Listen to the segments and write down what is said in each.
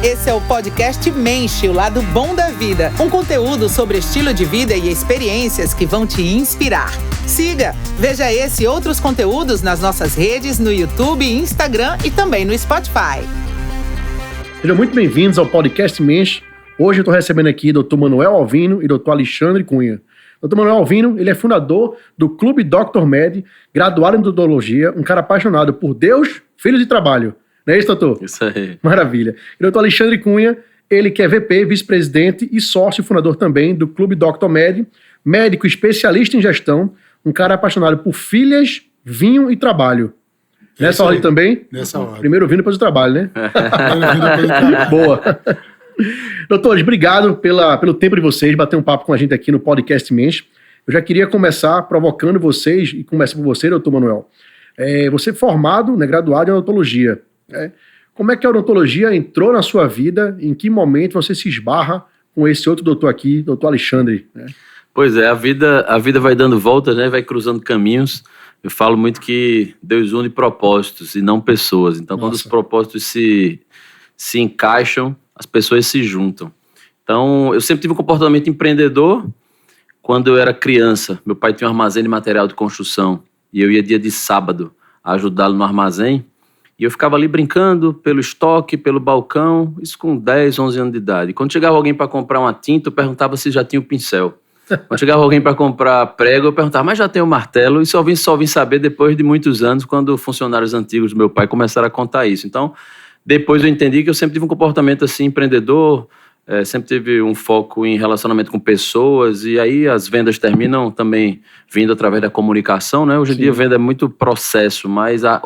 Esse é o podcast Menche, o lado bom da vida. Um conteúdo sobre estilo de vida e experiências que vão te inspirar. Siga, veja esse e outros conteúdos nas nossas redes, no YouTube, Instagram e também no Spotify. Sejam muito bem-vindos ao podcast Menche. Hoje eu estou recebendo aqui Dr. Manuel Alvino e Dr. Alexandre Cunha. Dr. Manuel Alvino, ele é fundador do Clube Dr. Med, graduado em odontologia, um cara apaixonado por Deus, filhos e trabalho. Não é isso, doutor? Isso aí. Maravilha. E doutor Alexandre Cunha, ele que é VP, vice-presidente e sócio fundador também do Clube Dr. Med, médico especialista em gestão, um cara apaixonado por filhas, vinho e trabalho. Nessa ordem também? Nessa ordem. Primeiro o vinho, depois o trabalho, né? Boa. Doutores, obrigado pelo tempo de vocês, bater um papo com a gente aqui no podcast Menche. Eu já queria começar provocando vocês, e começo por você, doutor Manuel. Você é formado, né, graduado em odontologia. Como é que a odontologia entrou na sua vida? Em que momento você se esbarra com esse outro doutor aqui, doutor Alexandre? Pois é, a vida vai dando voltas, né? Vai cruzando caminhos. Eu falo muito que Deus une propósitos e não pessoas. Então, quando os propósitos se encaixam, as pessoas se juntam. Então, eu sempre tive um comportamento empreendedor. Quando eu era criança, meu pai tinha um armazém de material de construção e eu ia dia de sábado ajudá-lo no armazém. E eu ficava ali brincando pelo estoque, pelo balcão, isso com 10, 11 anos de idade. Quando chegava alguém para comprar uma tinta, eu perguntava se já tinha o pincel. Quando chegava alguém para comprar prego, eu perguntava, mas já tem o martelo? E só vim saber depois de muitos anos, quando funcionários antigos do meu pai começaram a contar isso. Então, depois eu entendi que eu sempre tive um comportamento assim, empreendedor, sempre tive um foco em relacionamento com pessoas, e aí as vendas terminam também vindo através da comunicação, né? Hoje em dia a venda é muito processo, mas a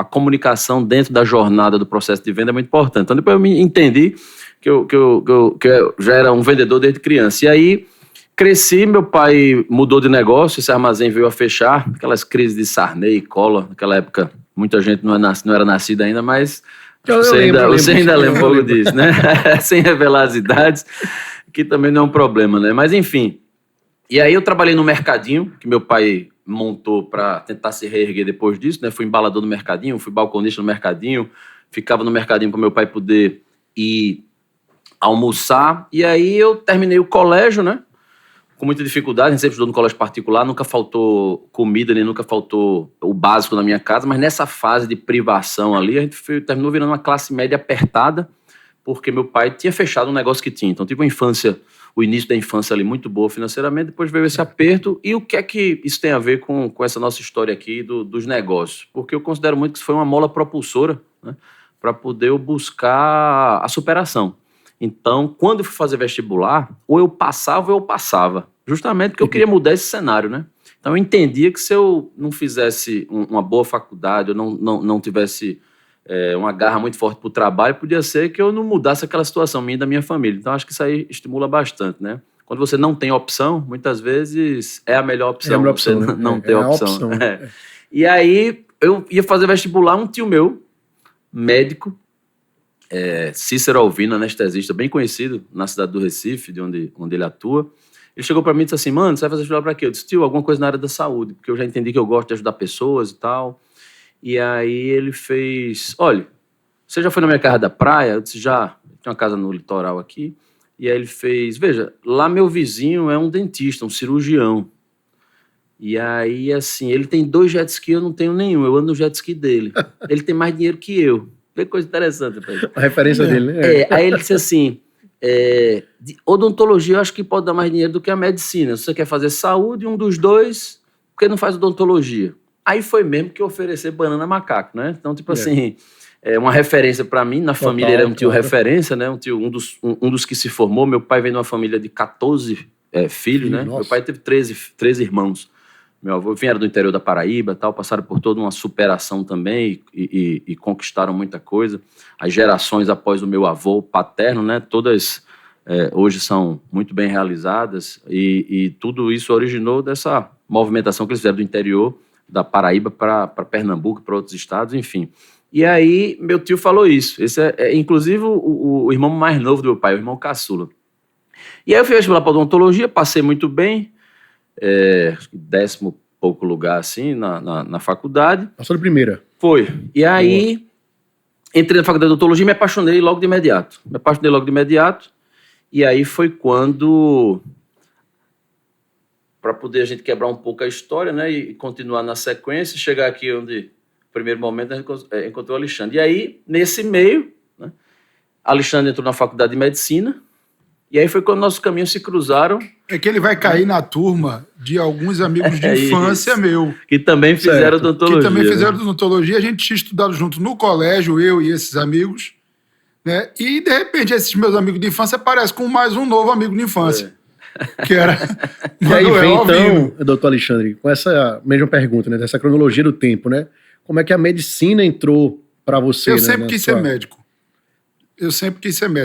comunicação dentro da jornada do processo de venda é muito importante. Então depois eu me entendi que eu já era um vendedor desde criança. E aí cresci, meu pai mudou de negócio, esse armazém veio a fechar, aquelas crises de Sarney, Collor, naquela época muita gente não era nascida ainda, mas... Você ainda lembra um pouco disso, né? Sem revelar as idades, que também não é um problema, né? Mas enfim. E aí eu trabalhei no mercadinho, que meu pai montou para tentar se reerguer depois disso, né? Fui embalador no mercadinho, fui balconista no mercadinho, ficava no mercadinho para meu pai poder ir almoçar. E aí eu terminei o colégio, né? Com muita dificuldade, a gente sempre estudou no colégio particular, nunca faltou comida, nem nunca faltou o básico na minha casa, mas nessa fase de privação ali, a gente terminou virando uma classe média apertada, porque meu pai tinha fechado um negócio que tinha. Então tive o início da infância ali muito boa financeiramente, depois veio esse aperto. E o que é que isso tem a ver com essa nossa história aqui dos negócios? Porque eu considero muito que isso foi uma mola propulsora, né, para poder eu buscar a superação. Então, quando eu fui fazer vestibular, ou eu passava, justamente porque eu queria mudar esse cenário, né? Então, eu entendia que se eu não fizesse uma boa faculdade, eu não tivesse uma garra muito forte para o trabalho, podia ser que eu não mudasse aquela situação minha e da minha família. Então, acho que isso aí estimula bastante, né? Quando você não tem opção, muitas vezes é a melhor opção, você não ter opção. E aí, eu ia fazer vestibular, um tio meu, médico, Cícero Alvino, anestesista, bem conhecido na cidade do Recife, de onde ele atua. Ele chegou para mim e disse assim, mano, você vai fazer vestibular para quê? Eu disse, tio, alguma coisa na área da saúde, porque eu já entendi que eu gosto de ajudar pessoas e tal. E aí ele fez, olha, você já foi na minha casa da praia? Eu disse, já, tem uma casa no litoral aqui. E aí ele fez, veja, lá meu vizinho é um dentista, um cirurgião. E aí, assim, ele tem 2 jet ski, eu não tenho nenhum, eu ando no jet ski dele. Ele tem mais dinheiro que eu. Que coisa interessante, pai. A referência dele, né? Aí ele disse assim, odontologia eu acho que pode dar mais dinheiro do que a medicina. Se você quer fazer saúde, um dos dois, por que não faz odontologia? Aí foi mesmo que eu oferecer banana macaco, né? Então, tipo assim, uma referência para mim, na família ele era um tio referência, né? Um dos que se formou. Meu pai veio de uma família de 14 filhos, né? Nossa. Meu pai teve 13 irmãos. Meu avô era do interior da Paraíba, tal, passaram por toda uma superação também e conquistaram muita coisa. As gerações após o meu avô paterno, né, todas hoje são muito bem realizadas e tudo isso originou dessa movimentação que eles fizeram do interior da Paraíba para Pernambuco, para outros estados, enfim. E aí meu tio falou isso. Esse inclusive o irmão mais novo do meu pai, o irmão caçula. E aí eu fui vestibular para odontologia, passei muito bem, 10º pouco lugar assim na faculdade. Passou de primeira. Foi. E aí entrei na faculdade de odontologia e me apaixonei logo de imediato. E aí foi quando, para poder a gente quebrar um pouco a história, né, e continuar na sequência, chegar aqui onde, no primeiro momento, a gente encontrou o Alexandre. E aí, nesse meio, né, Alexandre entrou na faculdade de medicina, e aí foi quando nossos caminhos se cruzaram. É que ele vai cair na turma de alguns amigos de infância meu. Que também fizeram odontologia. Que também fizeram odontologia. A gente tinha estudado junto no colégio, eu e esses amigos, né? E, de repente, esses meus amigos de infância aparecem com mais um novo amigo de infância. Que era E aí vem, então, doutor Alexandre, com essa mesma pergunta, né? Dessa cronologia do tempo, né? Como é que a medicina entrou para você? Eu sempre quis ser médico.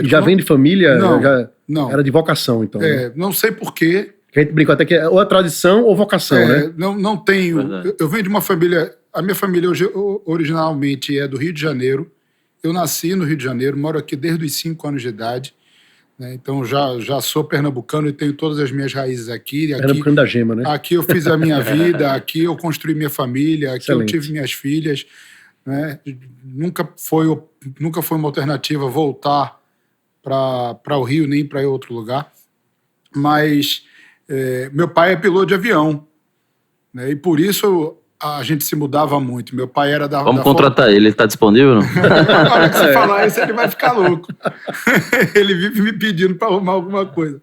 Já vem de família? Não. Era de vocação, então. Né? Não sei por quê. A gente brincou até que é ou a tradição ou vocação, né? Não tenho. Eu venho de uma família. A minha família originalmente é do Rio de Janeiro. Eu nasci no Rio de Janeiro, moro aqui desde os 5 anos de idade. Né? Então já sou pernambucano e tenho todas as minhas raízes aqui. Pernambucano da gema, né? Aqui eu fiz a minha vida, aqui eu construí minha família, aqui eu tive minhas filhas. Né? Nunca foi uma alternativa voltar para o Rio, nem para outro lugar. Mas meu pai é piloto de avião, né? E por isso a gente se mudava muito. Meu pai era da... Vamos contratar ele está disponível? Não? Na hora que você falar isso, ele vai ficar louco. Ele vive me pedindo para arrumar alguma coisa.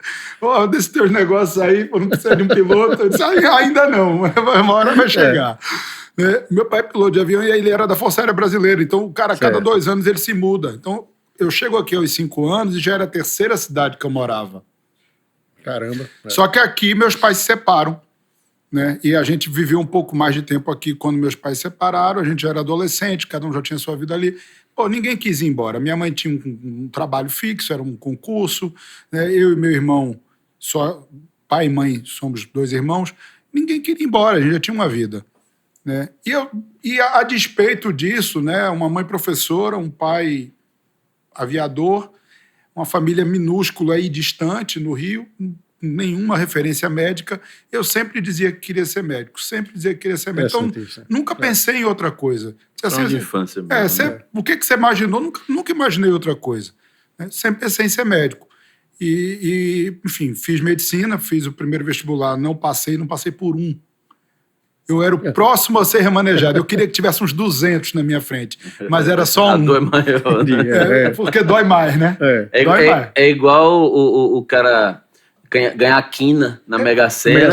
Desses teus negócios aí, não precisa de um piloto. Eu disse, ainda não, uma hora vai chegar. Meu pai é piloto de avião e ele era da Força Aérea Brasileira. Então, o cara, a cada 2 anos, ele se muda. Então, eu chego aqui aos 5 anos e já era a 3ª cidade que eu morava. Caramba. Só que aqui meus pais se separam. Né? E a gente viveu um pouco mais de tempo aqui quando meus pais se separaram. A gente já era adolescente, cada um já tinha sua vida ali. Ninguém quis ir embora. Minha mãe tinha um trabalho fixo, era um concurso. Né? Eu e meu irmão, só pai e mãe, somos 2 irmãos. Ninguém queria ir embora, a gente já tinha uma vida. Né? E a despeito disso, né, uma mãe professora, um pai aviador, uma família minúscula e distante no Rio, nenhuma referência médica, eu sempre dizia que queria ser médico, Então, nunca pensei em outra coisa. De infância. O que você imaginou? Nunca imaginei outra coisa. Né? Sempre pensei em ser médico. Enfim, fiz medicina, fiz o primeiro vestibular, não passei por 1. Eu era o próximo a ser remanejado. Eu queria que tivesse uns 200 na minha frente, mas era só 1. A dor é maior. Porque dói mais, né? Dói mais. É igual o cara ganhar quina na Mega Sena.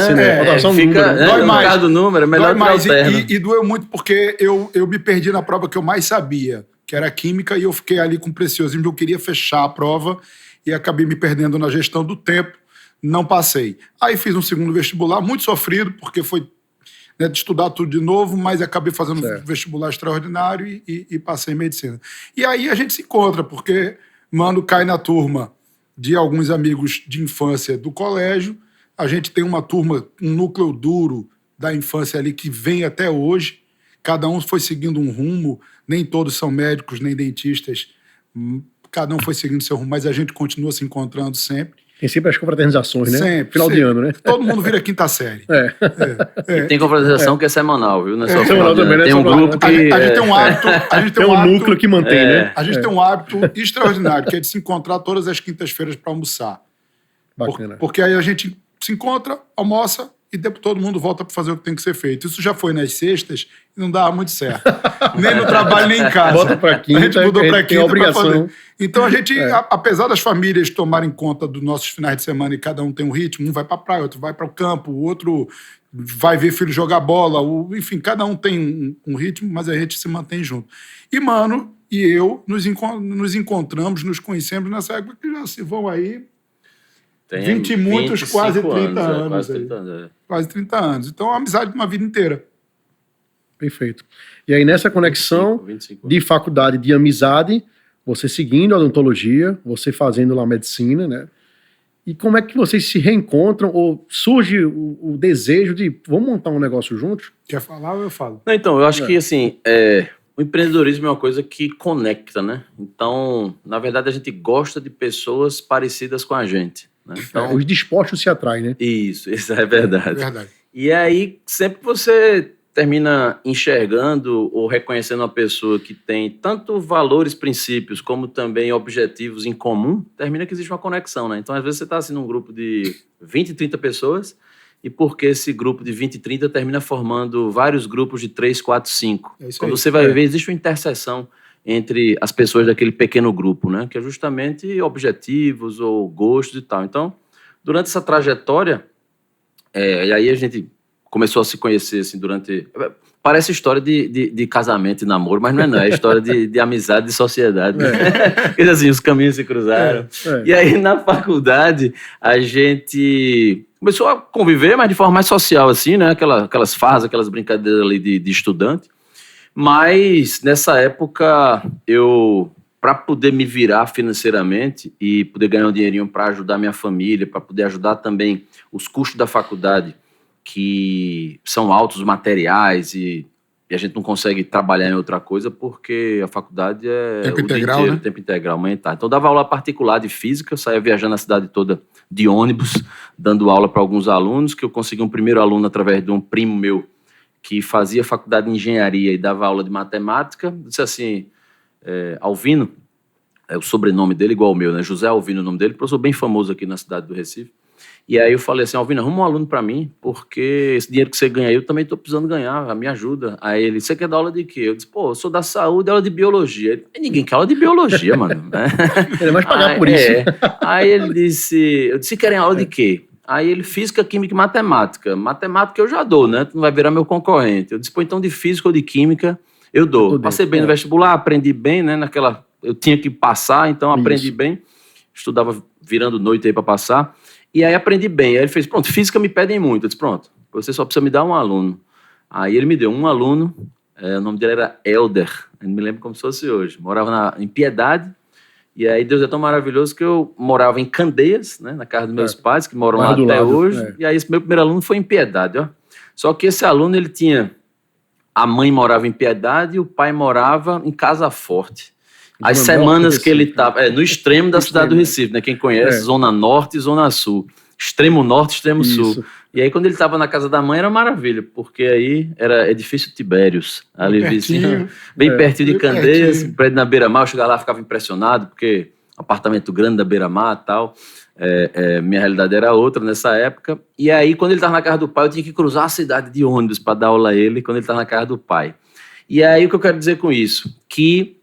Dói mais. Do número, é melhor dói mais. Alterno. E doeu muito porque eu me perdi na prova que eu mais sabia, que era química, e eu fiquei ali com preciosismo. Eu queria fechar a prova e acabei me perdendo na gestão do tempo. Não passei. Aí fiz um segundo vestibular, muito sofrido, porque foi... de estudar tudo de novo, mas acabei fazendo um vestibular extraordinário e passei em medicina. E aí a gente se encontra, porque Mano cai na turma de alguns amigos de infância do colégio, a gente tem uma turma, um núcleo duro da infância ali que vem até hoje, cada um foi seguindo um rumo, nem todos são médicos, nem dentistas, cada um foi seguindo seu rumo, mas a gente continua se encontrando sempre. Tem sempre as confraternizações, né? Sempre. Final de ano, né? Todo mundo vira 5ª série. E tem confraternização que é semanal, viu? Não é só semanal também, né? Tem um grupo que... A gente tem um hábito... Tem um núcleo que mantém, né? A gente tem um hábito extraordinário, que é de se encontrar todas as quintas-feiras para almoçar. Bacana. Porque aí a gente se encontra, almoça e depois todo mundo volta para fazer o que tem que ser feito. Isso já foi nas sextas e não dava muito certo. Nem no trabalho, nem em casa. Bota para quinta, a gente mudou para quinta para fazer. Então a gente, apesar das famílias tomarem conta dos nossos finais de semana e cada um tem um ritmo, um vai para a praia, outro vai para o campo, o outro vai ver filho jogar bola, enfim, cada um tem um ritmo, mas a gente se mantém junto. E Mano e eu nos encontramos, nos conhecemos nessa época que já se vão aí... 20 e muitos, quase 30 anos. Quase 30 anos. Então, é uma amizade de uma vida inteira. Perfeito. E aí, nessa conexão 25 de faculdade de amizade, você seguindo a odontologia, você fazendo lá medicina, né? E como é que vocês se reencontram ou surge o desejo de vamos montar um negócio juntos? Quer falar ou eu falo? Não, então, eu acho que, assim, o empreendedorismo é uma coisa que conecta, né? Então, na verdade, a gente gosta de pessoas parecidas com a gente. Né? Então, os dispostos se atraem, né? Isso é verdade. Verdade. E aí, sempre que você termina enxergando ou reconhecendo uma pessoa que tem tanto valores, princípios, como também objetivos em comum, termina que existe uma conexão, né? Então, às vezes, você está assim, num grupo de 20, 30 pessoas, e porque esse grupo de 20, 30 termina formando vários grupos de 3, 4, 5. Quando você vai ver, existe uma interseção entre as pessoas daquele pequeno grupo, né? Que é justamente objetivos ou gostos e tal. Então, durante essa trajetória, e aí a gente começou a se conhecer, assim, durante... Parece história de casamento e namoro, mas não é história de amizade, de sociedade. Porque, assim, os caminhos se cruzaram. E aí, na faculdade, a gente começou a conviver, mas de forma mais social, assim, né? Aquelas farras, aquelas brincadeiras ali de estudante. Mas, nessa época, para poder me virar financeiramente e poder ganhar um dinheirinho para ajudar minha família, para poder ajudar também os custos da faculdade, que são altos materiais e a gente não consegue trabalhar em outra coisa porque a faculdade é tempo o integral, dia inteiro, né? tempo integral, amanhã tá. Então, eu dava aula particular de física, eu saía viajando a cidade toda de ônibus, dando aula para alguns alunos, que eu consegui um primeiro aluno através de um primo meu que fazia faculdade de engenharia e dava aula de matemática. Eu disse assim, Alvino, é o sobrenome dele igual o meu, né? José Alvino, o nome dele, professor bem famoso aqui na cidade do Recife. E aí eu falei assim, Alvino, arruma um aluno para mim, porque esse dinheiro que você ganha, eu também estou precisando ganhar, me ajuda. Aí ele, você quer dar aula de quê? Eu disse, pô, eu sou da saúde, aula de biologia. Ele, ninguém quer aula de biologia, mano. Ele vai pagar por isso. Aí ele disse, eu disse, querem aula de quê? Aí ele, física, química e matemática. Matemática eu já dou, né? Tu não vai virar meu concorrente. Eu disse, pô, então de física ou de química eu dou. Passei bem no vestibular, aprendi bem, né? Eu tinha que passar, então aprendi bem. Estudava virando noite aí para passar. E aí aprendi bem. Aí ele fez, pronto, física me pedem muito. Eu disse, pronto, você só precisa me dar um aluno. Aí ele me deu um aluno, o nome dele era Helder, eu não me lembro como se fosse hoje. Morava em Piedade. E aí Deus é tão maravilhoso que eu morava em Candeias, né, na casa dos meus pais, que moram lá até hoje. E aí esse meu primeiro aluno foi em Piedade, ó. Só que esse aluno, ele tinha... A mãe morava em Piedade e o pai morava em Casa Forte. As semanas que ele estava... no extremo da cidade do Recife, né? Quem conhece, Zona Norte e Zona Sul. Extremo Norte, Extremo Sul. E aí, quando ele estava na casa da mãe, era maravilha, porque aí era edifício Tibérios, ali vizinho, bem pertinho de Candeias, prédio na Beira-Mar. Eu chegava lá, ficava impressionado, porque apartamento grande da Beira-Mar e tal. Minha realidade era outra nessa época. E aí, quando ele estava na casa do pai, eu tinha que cruzar a cidade de ônibus para dar aula a ele, quando ele estava na casa do pai. E aí, o que eu quero dizer com isso? Que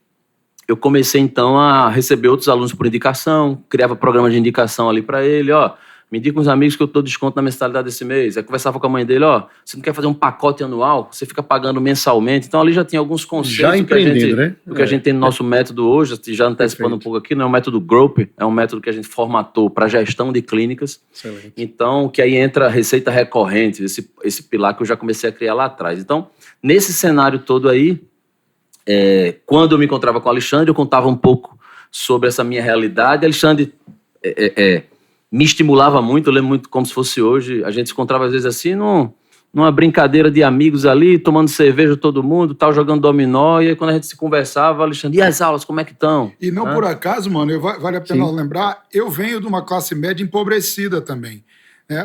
eu comecei, então, a receber outros alunos por indicação, criava programa de indicação ali para ele, ó, me indica uns amigos que eu dou desconto na mensalidade desse mês. Aí conversava com a mãe dele, ó, você não quer fazer um pacote anual? Você fica pagando mensalmente. Então, ali já tinha alguns conceitos já empreendendo, né? do que a gente tem no nosso método hoje, já antecipando um pouco aqui, não é o método GROUP, é um método que a gente formatou para gestão de clínicas. Excelente. Então, que aí entra a receita recorrente, esse pilar que eu já comecei a criar lá atrás. Então, nesse cenário todo aí, quando eu me encontrava com o Alexandre, eu contava um pouco sobre essa minha realidade. Alexandre me estimulava muito, eu lembro muito como se fosse hoje. A gente se encontrava às vezes assim, numa brincadeira de amigos ali, tomando cerveja todo mundo, tal, jogando dominó, e aí quando a gente se conversava, Alexandre, e as aulas, como é que estão? E não por acaso, mano, vale a pena lembrar, eu venho de uma classe média empobrecida também.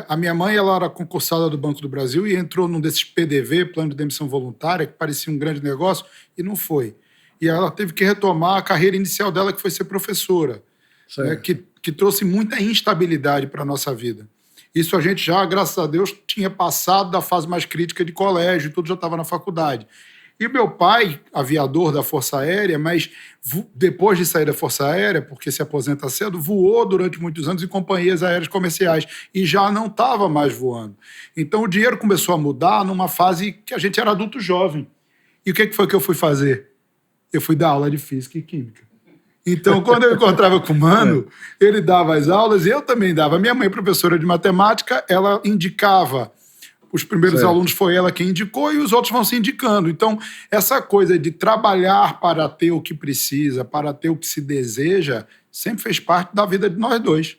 A minha mãe, ela era concursada do Banco do Brasil e entrou num desses PDV, Plano de Demissão Voluntária, que parecia um grande negócio, e não foi. E ela teve que retomar a carreira inicial dela, que foi ser professora, né, que trouxe muita instabilidade para a nossa vida. Isso a gente já, graças a Deus, tinha passado da fase mais crítica de colégio, tudo já estava na faculdade. E meu pai, aviador da Força Aérea, mas depois de sair da Força Aérea, porque se aposenta cedo, voou durante muitos anos em companhias aéreas comerciais e já não estava mais voando. Então o dinheiro começou a mudar numa fase que a gente era adulto jovem. E o que foi que eu fui fazer? Eu fui dar aula de Física e Química. Então, quando eu encontrava com o Mano, ele dava as aulas e eu também dava. Minha mãe, professora de matemática, ela indicava. Os primeiros alunos foi ela quem indicou e os outros vão se indicando. Então, essa coisa de trabalhar para ter o que precisa, para ter o que se deseja, sempre fez parte da vida de nós dois.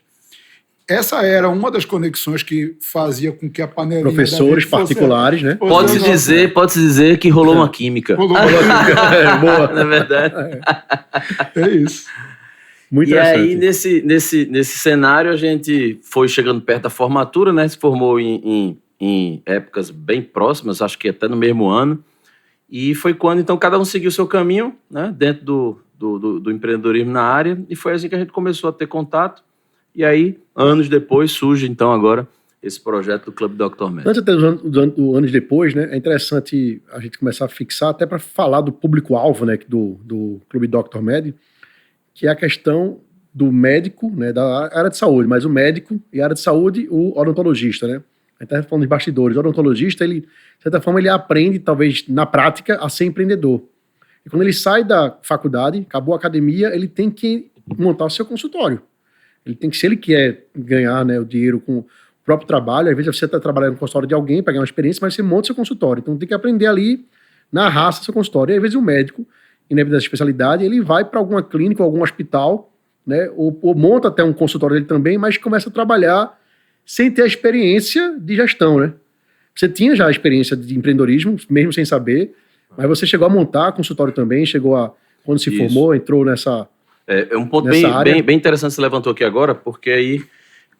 Essa era uma das conexões que fazia com que a panelinha... Professores particulares, né? Pode-se dizer que rolou uma química. Rolou uma química. Boa. Na verdade. É isso. Muito interessante. E aí, nesse cenário, a gente foi chegando perto da formatura, né? Se formou em em épocas bem próximas, acho que até no mesmo ano. E foi quando, então, cada um seguiu o seu caminho, né, dentro do empreendedorismo na área, e foi assim que a gente começou a ter contato. E aí, anos depois, surge, então, agora, esse projeto do Clube Dr. Med. Antes até dos anos depois, né, é interessante a gente começar a fixar, até para falar do público-alvo, né, do Clube Dr. Med, que é a questão do médico, né, da área de saúde, mas o médico e a área de saúde, o odontologista, né? A gente está falando de bastidores. O odontologista, ele, de certa forma, ele aprende, talvez, na prática, a ser empreendedor. E quando ele sai da faculdade, acabou a academia, ele tem que montar o seu consultório. Ele tem que, se ele quer ganhar, né, o dinheiro com o próprio trabalho, às vezes você está trabalhando no consultório de alguém para ganhar uma experiência, mas você monta o seu consultório. Então tem que aprender ali, na raça, seu consultório. E às vezes o médico, independente da especialidade, ele vai para alguma clínica, algum hospital, né, ou monta até um consultório dele também, mas começa a trabalhar sem ter a experiência de gestão, né? Você tinha já a experiência de empreendedorismo, mesmo sem saber, mas você chegou a montar consultório também, chegou a, quando se formou, entrou nessa É um ponto bem interessante que você levantou aqui agora, porque aí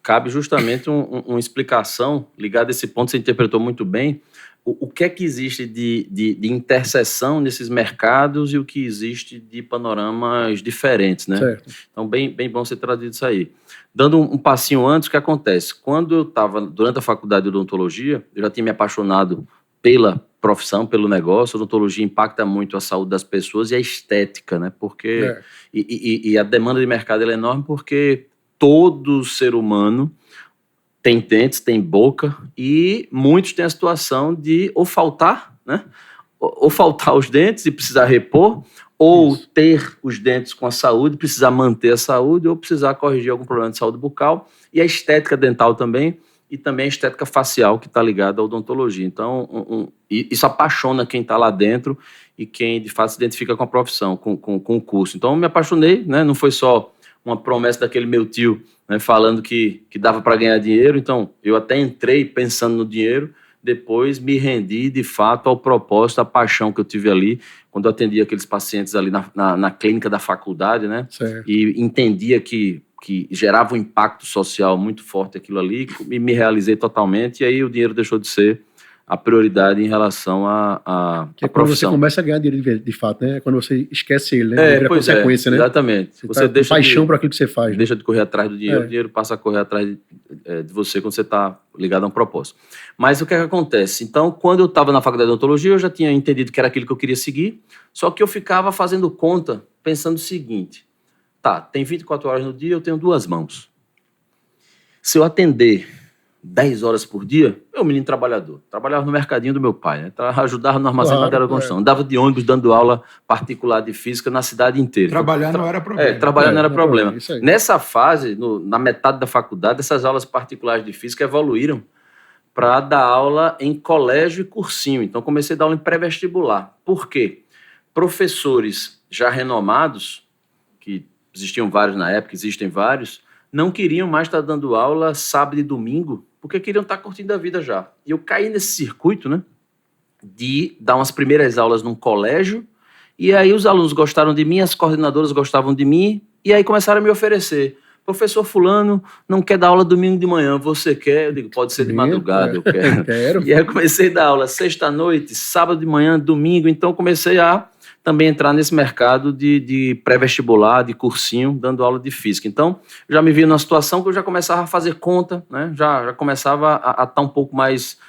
cabe justamente uma explicação ligada a esse ponto, você interpretou muito bem, o que é que existe de interseção nesses mercados e o que existe de panoramas diferentes, né? Certo. Então, bem bom você trazer isso aí. Dando um passinho antes, o que acontece? Quando eu estava, durante a faculdade de odontologia, eu já tinha me apaixonado pela profissão, pelo negócio. A odontologia impacta muito a saúde das pessoas e a estética, né? Porque, e a demanda de mercado ela é enorme porque todo ser humano tem dentes, tem boca, e muitos têm a situação de ou faltar, né? Ou faltar os dentes e precisar repor, ou ter os dentes com a saúde, precisar manter a saúde, ou precisar corrigir algum problema de saúde bucal, e a estética dental também, e também a estética facial que está ligada à odontologia. Então, isso apaixona quem está lá dentro e quem, de fato, se identifica com a profissão, com o curso. Então, eu me apaixonei, né? Não foi só uma promessa daquele meu tio, né, falando que dava para ganhar dinheiro. Então, eu até entrei pensando no dinheiro, depois me rendi, de fato, ao propósito, à paixão que eu tive ali, quando eu atendia aqueles pacientes ali na clínica da faculdade, né? Certo. E entendia que gerava um impacto social muito forte aquilo ali, e me realizei totalmente, e aí o dinheiro deixou de ser a prioridade em relação à que é quando você começa a ganhar dinheiro de fato, né? É quando você esquece ele, né? Vira consequência, né? Exatamente. Você tá deixa paixão para aquilo que você faz. Deixa de correr atrás do dinheiro, o dinheiro passa a correr atrás de você quando você está ligado a um propósito. Mas o que é que acontece? Então, quando eu estava na faculdade de odontologia, eu já tinha entendido que era aquilo que eu queria seguir, só que eu ficava fazendo conta, pensando o seguinte: tá, tem 24 horas no dia, eu tenho 2 mãos. Se eu atender 10 horas por dia, eu, menino trabalhador, trabalhava no mercadinho do meu pai, né? Ajudava no armazém da material de construção, andava de ônibus dando aula particular de física na cidade inteira. Trabalhar não era problema. Trabalhar não era problema. Nessa fase, na metade da faculdade, essas aulas particulares de física evoluíram para dar aula em colégio e cursinho. Então, comecei a dar aula em pré-vestibular. Por quê? Professores já renomados, que existiam vários na época, existem vários, não queriam mais estar dando aula sábado e domingo, porque queriam estar curtindo a vida já. E eu caí nesse circuito, né, de dar umas primeiras aulas num colégio, e aí os alunos gostaram de mim, as coordenadoras gostavam de mim, e aí começaram a me oferecer: professor fulano não quer dar aula domingo de manhã, você quer? Eu digo, pode ser de madrugada, eu quero. E aí eu comecei a dar aula sexta-noite, sábado de manhã, domingo, então comecei a também entrar nesse mercado de pré-vestibular, de cursinho, dando aula de física. Então, já me vi numa situação que eu já começava a fazer conta, né? Já começava a estar um pouco mais...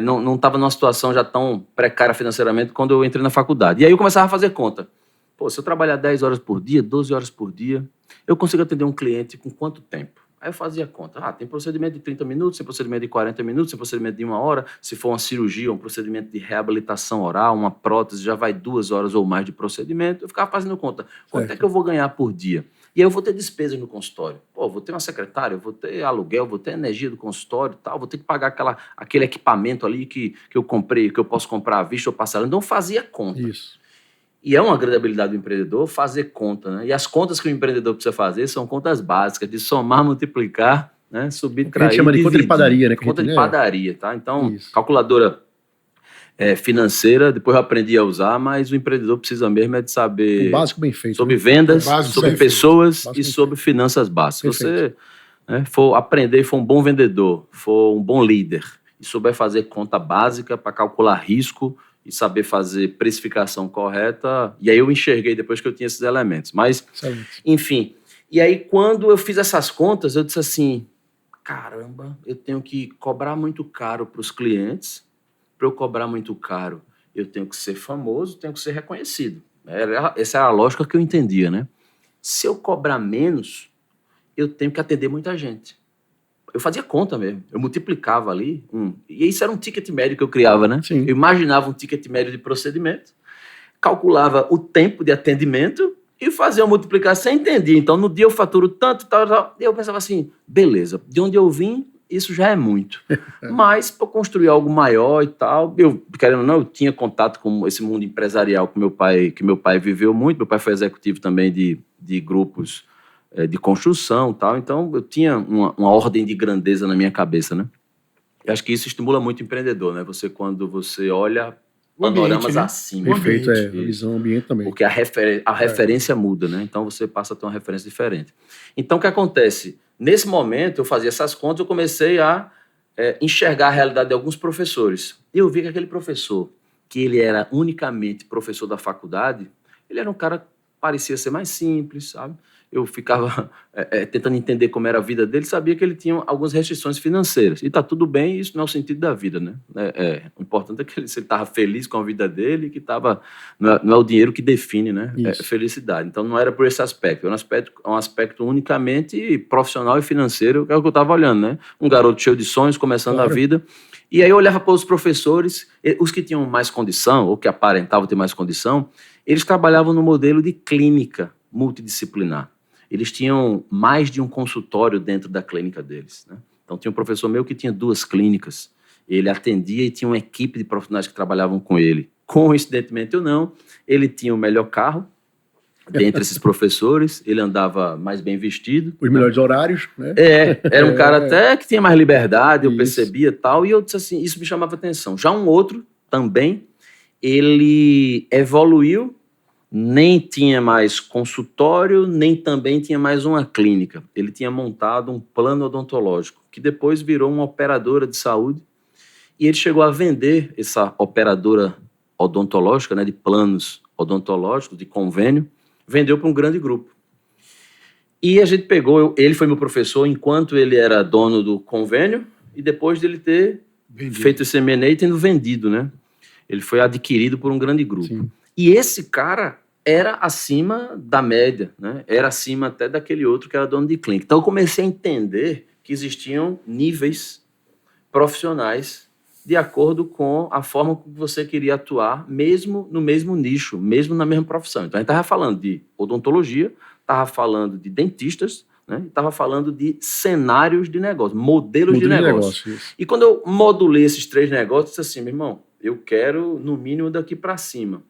não estava numa situação já tão precária financeiramente quando eu entrei na faculdade. E aí eu começava a fazer conta. Pô, se eu trabalhar 10 horas por dia, 12 horas por dia, eu consigo atender um cliente com quanto tempo? Aí eu fazia conta. Tem procedimento de 30 minutos, tem procedimento de 40 minutos, tem procedimento de 1 hora. Se for uma cirurgia, um procedimento de reabilitação oral, uma prótese, já vai 2 horas ou mais de procedimento. Eu ficava fazendo conta. Quanto é que eu vou ganhar por dia? E aí eu vou ter despesas no consultório. Pô, vou ter uma secretária, vou ter aluguel, vou ter energia do consultório e tal, vou ter que pagar aquele equipamento ali que eu comprei, que eu posso comprar à vista ou parcelando. Então eu fazia conta. Isso. E é uma grande habilidade do empreendedor fazer conta, né? E as contas que o empreendedor precisa fazer são contas básicas, de somar, multiplicar, né? Subtrair, a gente chama de conta de padaria, né? Conta de padaria, tá? Então, calculadora financeira, depois eu aprendi a usar, mas o empreendedor precisa mesmo de saber... O básico bem feito. Sobre vendas, sobre pessoas e sobre finanças básicas. Se você for aprender e for um bom vendedor, for um bom líder e souber fazer conta básica para calcular risco e saber fazer precificação correta, e aí eu enxerguei depois que eu tinha esses elementos. Mas, enfim, e aí quando eu fiz essas contas, eu disse assim, caramba, eu tenho que cobrar muito caro para os clientes. Para eu cobrar muito caro, eu tenho que ser famoso, tenho que ser reconhecido. Essa era a lógica que eu entendia, né? Se eu cobrar menos, eu tenho que atender muita gente. Eu fazia conta mesmo, eu multiplicava ali, e isso era um ticket médio que eu criava, né? Sim. Eu imaginava um ticket médio de procedimento, calculava o tempo de atendimento e fazia uma multiplicação, entendia. Então, no dia eu faturo tanto, tal, e eu pensava assim, beleza, de onde eu vim, isso já é muito. Mas, para construir algo maior e tal, eu, querendo ou não, eu tinha contato com esse mundo empresarial que meu pai viveu muito, meu pai foi executivo também de grupos de construção e tal, então eu tinha uma ordem de grandeza na minha cabeça, né? Eu acho que isso estimula muito o empreendedor, né? Quando você olha panoramas acima. Perfeito, a visão ambiente também. Porque a referência muda, né? Então você passa a ter uma referência diferente. Então o que acontece? Nesse momento eu fazia essas contas, eu comecei a enxergar a realidade de alguns professores. E eu vi que aquele professor, que ele era unicamente professor da faculdade, ele era um cara que parecia ser mais simples, sabe? Eu ficava tentando entender como era a vida dele, sabia que ele tinha algumas restrições financeiras. E está tudo bem, isso não é o sentido da vida, né? O importante é que ele estava feliz com a vida dele, que não é o dinheiro que define, né? Felicidade. Então não era por esse aspecto, era um aspecto unicamente profissional e financeiro, que é o que eu estava olhando, né? Um garoto cheio de sonhos, começando a vida. E aí eu olhava para os professores, os que tinham mais condição, ou que aparentavam ter mais condição, eles trabalhavam no modelo de clínica multidisciplinar. Eles tinham mais de um consultório dentro da clínica deles, né? Então, tinha um professor meu que tinha 2 clínicas. Ele atendia e tinha uma equipe de profissionais que trabalhavam com ele. Coincidentemente ou não, ele tinha o melhor carro dentre esses professores, ele andava mais bem vestido. Os melhores horários, né? Era um cara até que tinha mais liberdade, eu percebia tal, e eu disse assim, isso me chamava atenção. Já um outro, também, ele evoluiu, nem tinha mais consultório, nem também tinha mais uma clínica. Ele tinha montado um plano odontológico, que depois virou uma operadora de saúde, e ele chegou a vender essa operadora odontológica, né, de planos odontológicos, de convênio, vendeu para um grande grupo. E a gente pegou, ele foi meu professor enquanto ele era dono do convênio, e depois dele ter feito esse M&A e tendo vendido, né? Ele foi adquirido por um grande grupo. Sim. E esse cara era acima da média, né? Era acima até daquele outro que era dono de clínica. Então eu comecei a entender que existiam níveis profissionais de acordo com a forma que você queria atuar, mesmo no mesmo nicho, mesmo na mesma profissão. Então a gente estava falando de odontologia, estava falando de dentistas, né? Estava falando de cenários de negócio, modelos de negócio. E quando eu modulei esses 3 negócios, eu disse assim, meu irmão, eu quero no mínimo daqui para cima.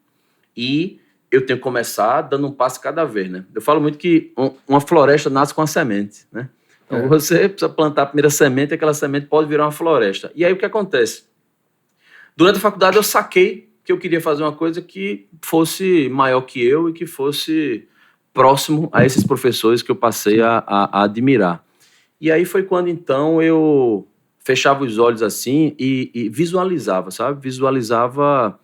E eu tenho que começar dando um passo cada vez, né? Eu falo muito que uma floresta nasce com a semente, né? Então você precisa plantar a primeira semente e aquela semente pode virar uma floresta. E aí o que acontece? Durante a faculdade eu saquei que eu queria fazer uma coisa que fosse maior que eu e que fosse próximo a esses professores que eu passei a admirar. E aí foi quando então eu fechava os olhos assim e visualizava, sabe? Visualizava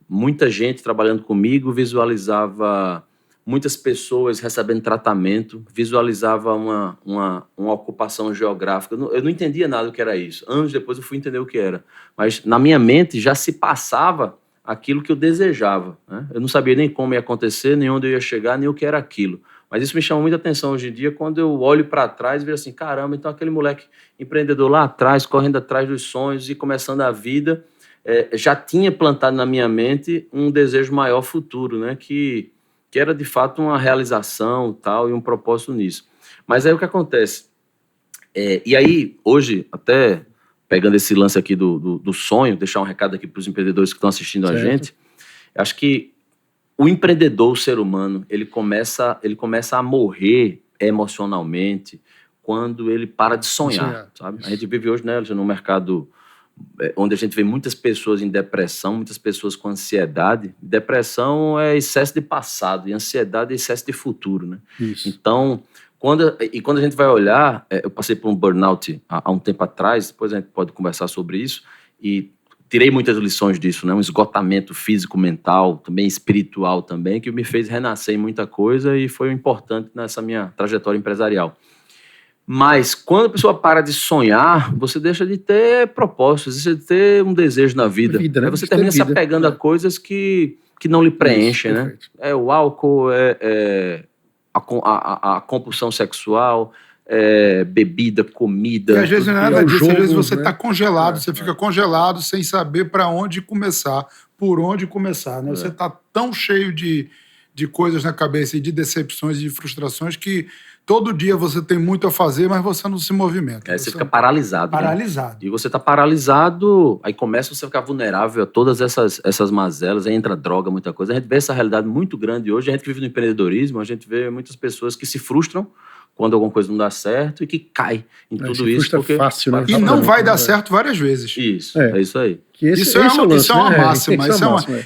muita gente trabalhando comigo, visualizava muitas pessoas recebendo tratamento, visualizava uma ocupação geográfica. Eu não entendia nada do que era isso. Anos depois eu fui entender o que era. Mas na minha mente já se passava aquilo que eu desejava, né? Eu não sabia nem como ia acontecer, nem onde eu ia chegar, nem o que era aquilo. Mas isso me chama muita atenção hoje em dia, quando eu olho para trás e vejo assim, caramba, então aquele moleque empreendedor lá atrás, correndo atrás dos sonhos e começando a vida, já tinha plantado na minha mente um desejo maior futuro, né? Que era de fato uma realização tal, e um propósito nisso. Mas aí o que acontece? E aí, hoje, até pegando esse lance aqui do sonho, deixar um recado aqui para os empreendedores que estão assistindo a gente, acho que o empreendedor, o ser humano, ele começa a morrer emocionalmente quando ele para de sonhar, sabe? A gente vive hoje, né, num mercado onde a gente vê muitas pessoas em depressão, muitas pessoas com ansiedade. Depressão é excesso de passado e ansiedade é excesso de futuro, né? Isso. Então, quando a gente vai olhar, eu passei por um burnout há um tempo atrás, depois a gente pode conversar sobre isso, e tirei muitas lições disso, né? Um esgotamento físico, mental, também espiritual também, que me fez renascer em muita coisa e foi importante nessa minha trajetória empresarial. Mas quando a pessoa para de sonhar, você deixa de ter propósitos, deixa de ter um desejo na vida. Né? Aí você termina se apegando a coisas que não lhe preenchem, né? Perfeito. É o álcool, a compulsão sexual, bebida, comida. E às vezes não é nada disso, jogo, às vezes você né? está congelado, você fica congelado sem saber para onde começar, por onde começar, né? Você está tão cheio de coisas na cabeça e de decepções e de frustrações que todo dia você tem muito a fazer, mas você não se movimenta. Você fica paralisado. Paralisado. Né? E você está paralisado, aí começa você a ficar vulnerável a todas essas mazelas, aí entra droga, muita coisa. A gente vê essa realidade muito grande hoje, a gente que vive no empreendedorismo, a gente vê muitas pessoas que se frustram quando alguma coisa não dá certo e que cai em tudo isso. Porque fácil, né? E não vai dar certo várias vezes. Isso, é isso aí. Isso é uma máxima,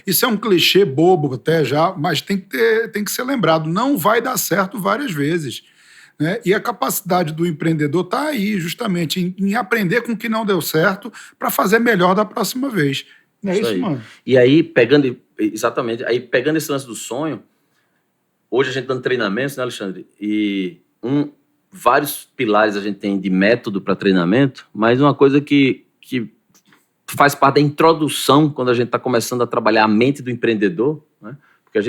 isso é um clichê bobo até já, mas tem que ser lembrado. Não vai dar certo várias vezes. Né? E a capacidade do empreendedor está aí, justamente, em aprender com o que não deu certo para fazer melhor da próxima vez. É isso, mano. E aí, pegando esse lance do sonho, hoje a gente dando treinamentos, né, Alexandre? E vários pilares a gente tem de método para treinamento, mas uma coisa que faz parte da introdução quando a gente está começando a trabalhar a mente do empreendedor, né? Porque a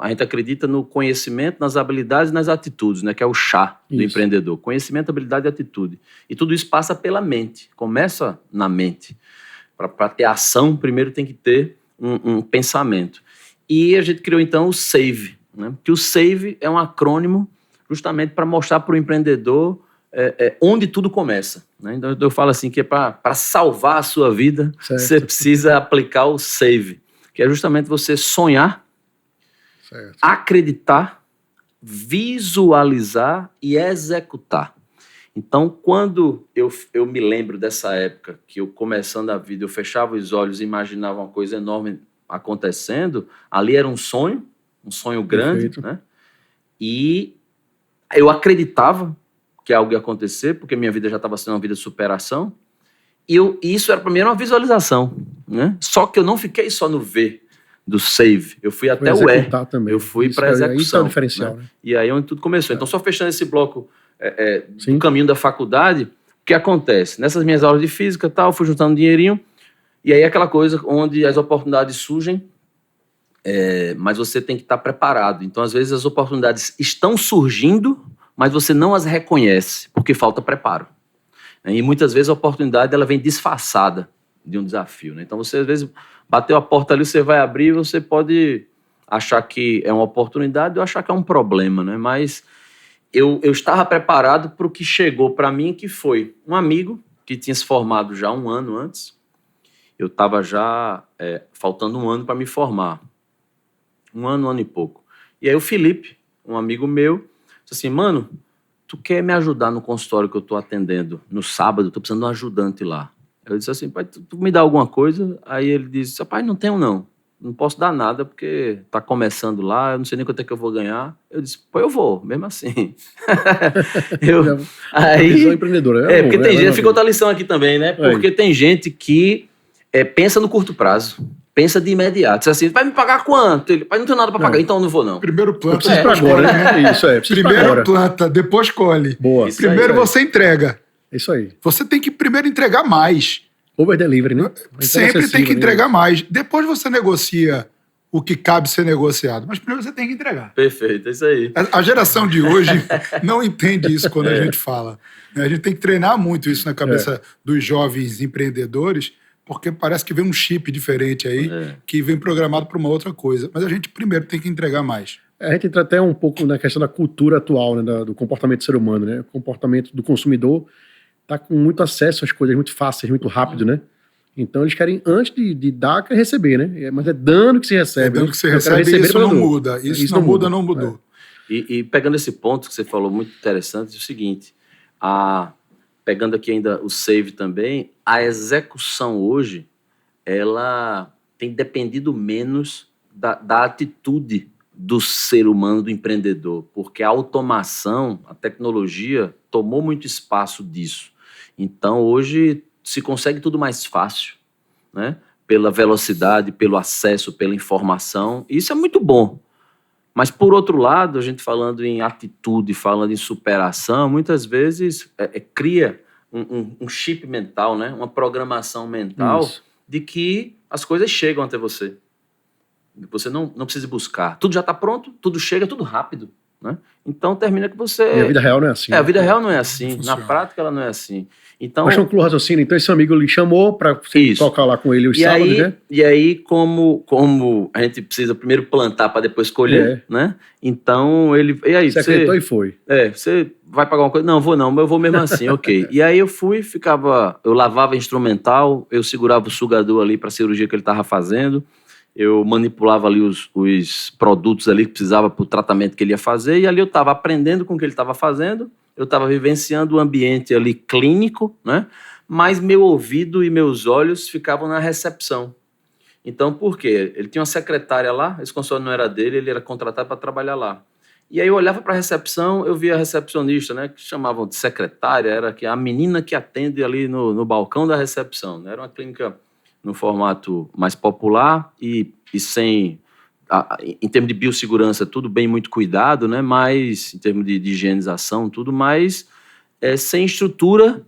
gente acredita no conhecimento, nas habilidades e nas atitudes, né? Que é o chá do empreendedor. Conhecimento, habilidade e atitude. E tudo isso passa pela mente. Começa na mente. Para ter ação, primeiro tem que ter um pensamento. E a gente criou, então, o SAVE. Né? Que o SAVE é um acrônimo justamente para mostrar para o empreendedor onde tudo começa. Né? Então, eu falo assim que para salvar a sua vida, você precisa aplicar o SAVE. Que é justamente você sonhar, acreditar, visualizar e executar. Então, quando eu me lembro dessa época, que eu começando a vida, eu fechava os olhos e imaginava uma coisa enorme acontecendo, ali era um sonho grande, né? E eu acreditava que algo ia acontecer, porque minha vida já estava sendo uma vida de superação, e isso era para mim uma visualização, né? Só que eu não fiquei só no V do SAVE, eu fui até o E, também. Eu fui para a execução. Isso é o diferencial, né? E aí é onde tudo começou. Então, só fechando esse bloco do caminho da faculdade, o que acontece? Nessas minhas aulas de física, tal, fui juntando um dinheirinho, e aí aquela coisa onde as oportunidades surgem, mas você tem que estar preparado. Então, às vezes, as oportunidades estão surgindo, mas você não as reconhece, porque falta preparo. E muitas vezes a oportunidade ela vem disfarçada de um desafio. Né? Então, você, às vezes, bateu a porta ali, você vai abrir, você pode achar que é uma oportunidade ou achar que é um problema, né? Mas eu estava preparado para o que chegou para mim, que foi um amigo que tinha se formado já um ano antes. Eu estava já faltando um ano para me formar. Um ano e pouco. E aí o Felipe, um amigo meu, disse assim, mano, tu quer me ajudar no consultório que eu estou atendendo no sábado? Estou precisando de um ajudante lá. Eu disse assim, pai, tu me dá alguma coisa? Aí ele disse, pai, não tenho não. Não posso dar nada porque tá começando lá, eu não sei nem quanto é que eu vou ganhar. Eu disse, pô, eu vou, mesmo assim. Aí, visão empreendedora. Porque tem gente, ficou outra lição aqui também, né? Porque tem gente que pensa no curto prazo, pensa de imediato. Diz assim, vai me pagar quanto? Ele, pai, não tenho nada para pagar, então eu não vou não. Primeiro planta, preciso para agora, né? Isso primeiro planta, depois colhe. Boa. Isso primeiro aí, você entrega. Isso aí. Você tem que primeiro entregar mais. Over delivery, né? Sempre tem que entregar mais. Depois você negocia o que cabe ser negociado. Mas primeiro você tem que entregar. Perfeito, é isso aí. A geração de hoje não entende isso quando a gente fala. A gente tem que treinar muito isso na cabeça dos jovens empreendedores, porque parece que vem um chip diferente aí, que vem programado para uma outra coisa. Mas a gente primeiro tem que entregar mais. A gente entra até um pouco na questão da cultura atual, né, do comportamento do ser humano, né? O comportamento do consumidor está com muito acesso às coisas muito fáceis, muito rápido, né? Então eles querem, antes de dar, quer receber, né? Mas é dando que se recebe. É dando que se recebe e isso não muda. Isso não muda, não mudou. E pegando esse ponto que você falou, muito interessante, é o seguinte, pegando aqui ainda o save também, a execução hoje, ela tem dependido menos da atitude do ser humano, do empreendedor, porque a automação, a tecnologia, tomou muito espaço disso. Então, hoje, se consegue tudo mais fácil, né? Pela velocidade, pelo acesso, pela informação. Isso é muito bom. Mas, por outro lado, a gente falando em atitude, falando em superação, muitas vezes cria um chip mental, né? Uma programação mental de que as coisas chegam até você. Você não precisa buscar. Tudo já está pronto, tudo chega, tudo rápido. Né? Então termina que você... E a vida real não é assim. A vida real não é assim. Na prática ela não é assim. Então, mas conclua o raciocínio. Então esse amigo lhe chamou para você tocar lá com ele os sábados, né? E aí, como a gente precisa primeiro plantar para depois colher, né? Então ele... E aí, você acreditou e foi. Você vai pagar uma coisa? Não, vou não, mas eu vou mesmo assim, ok. E aí eu fui, eu lavava instrumental, eu segurava o sugador ali para a cirurgia que ele estava fazendo, eu manipulava ali os produtos ali que precisava para o tratamento que ele ia fazer, e ali eu estava aprendendo com o que ele estava fazendo, eu estava vivenciando o ambiente ali clínico, né? Mas meu ouvido e meus olhos ficavam na recepção. Então, por quê? Ele tinha uma secretária lá, esse consultório não era dele, ele era contratado para trabalhar lá. E aí eu olhava para a recepção, eu via a recepcionista, né, que chamavam de secretária, era a menina que atende ali no balcão da recepção, né? Era uma clínica no formato mais popular e sem, em termos de biossegurança, tudo bem, muito cuidado, né? Mas em termos de higienização, tudo, mas sem estrutura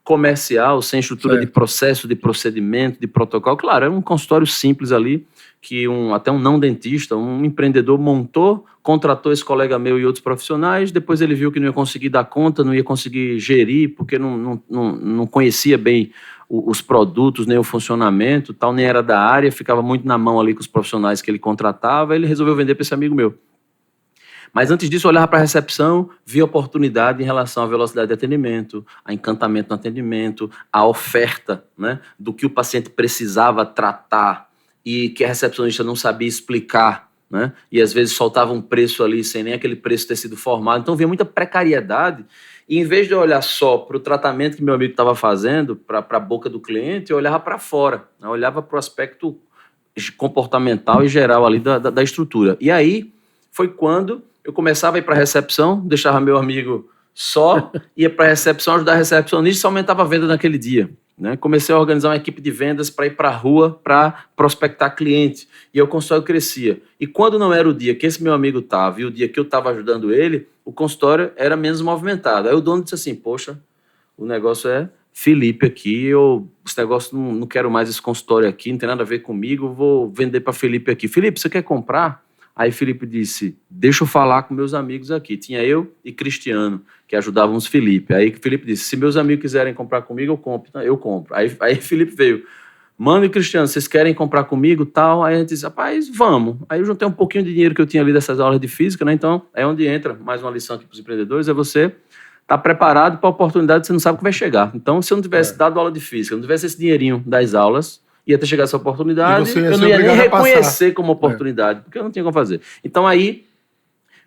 comercial, sem estrutura de processo, de procedimento, de protocolo. Claro, era um consultório simples ali, que até um não dentista, um empreendedor montou, contratou esse colega meu e outros profissionais, depois ele viu que não ia conseguir dar conta, não ia conseguir gerir, porque não conhecia bem os produtos, nem o funcionamento, tal, nem era da área, ficava muito na mão ali com os profissionais que ele contratava, ele resolveu vender para esse amigo meu. Mas antes disso, eu olhava para a recepção, via oportunidade em relação à velocidade de atendimento, a encantamento no atendimento, a oferta, né, do que o paciente precisava tratar e que a recepcionista não sabia explicar, né, e às vezes soltava um preço ali sem nem aquele preço ter sido formado. Então, havia muita precariedade. E em vez de eu olhar só para o tratamento que meu amigo estava fazendo, para a boca do cliente, eu olhava para fora, eu olhava para o aspecto comportamental e geral ali da estrutura. E aí foi quando eu começava a ir para a recepção, deixava meu amigo só, ia para a recepção, ajudar a recepcionista, só aumentava a venda naquele dia. Né? Comecei a organizar uma equipe de vendas para ir para a rua para prospectar cliente. E o consultório crescia. E quando não era o dia que esse meu amigo estava e o dia que eu estava ajudando ele, o consultório era menos movimentado. Aí o dono disse assim, poxa, o negócio é Felipe aqui, esse negócio não quero mais esse consultório aqui, não tem nada a ver comigo, vou vender para Felipe aqui. Felipe, você quer comprar? Aí Felipe disse, deixa eu falar com meus amigos aqui. Tinha eu e Cristiano, que ajudávamos Felipe. Aí Felipe disse, se meus amigos quiserem comprar comigo, eu compro. Então, eu compro. Aí Felipe veio, Mano e Cristiano, vocês querem comprar comigo, tal? Aí a gente disse, rapaz, vamos. Aí eu juntei um pouquinho de dinheiro que eu tinha ali dessas aulas de física, né? Então, é onde entra mais uma lição aqui para os empreendedores, é você estar preparado para a oportunidade que você não sabe que vai chegar. Então, se eu não tivesse dado aula de física, não tivesse esse dinheirinho das aulas, ia ter chegado essa oportunidade, eu não ia nem reconhecer como oportunidade, porque eu não tinha como fazer. Então aí,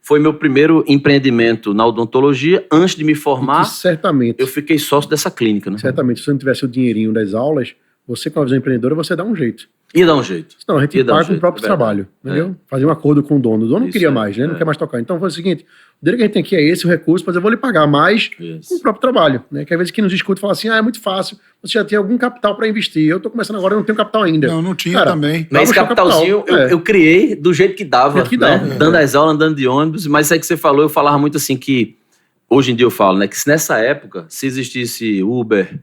foi meu primeiro empreendimento na odontologia, antes de me formar, certamente, eu fiquei sócio dessa clínica. Né? Certamente, se você não tivesse o dinheirinho das aulas, você com a visão empreendedora, você dá um jeito. Ia dar um jeito. Não, a gente paga com o próprio trabalho, entendeu? Fazer um acordo com o dono. O dono não queria mais, né? Não quer mais tocar. Então foi o seguinte, o dinheiro que a gente tem aqui é esse, o recurso, mas eu vou lhe pagar mais com o próprio trabalho. Né? Que às vezes quem nos escuta fala assim, é muito fácil, você já tem algum capital para investir. Eu estou começando agora, eu não tenho capital ainda. Não tinha também. Mas esse capitalzinho eu criei do jeito que dava, dando as aulas, andando de ônibus, mas isso aí que você falou, eu falava muito assim que, hoje em dia eu falo, né, que se nessa época, se existisse Uber,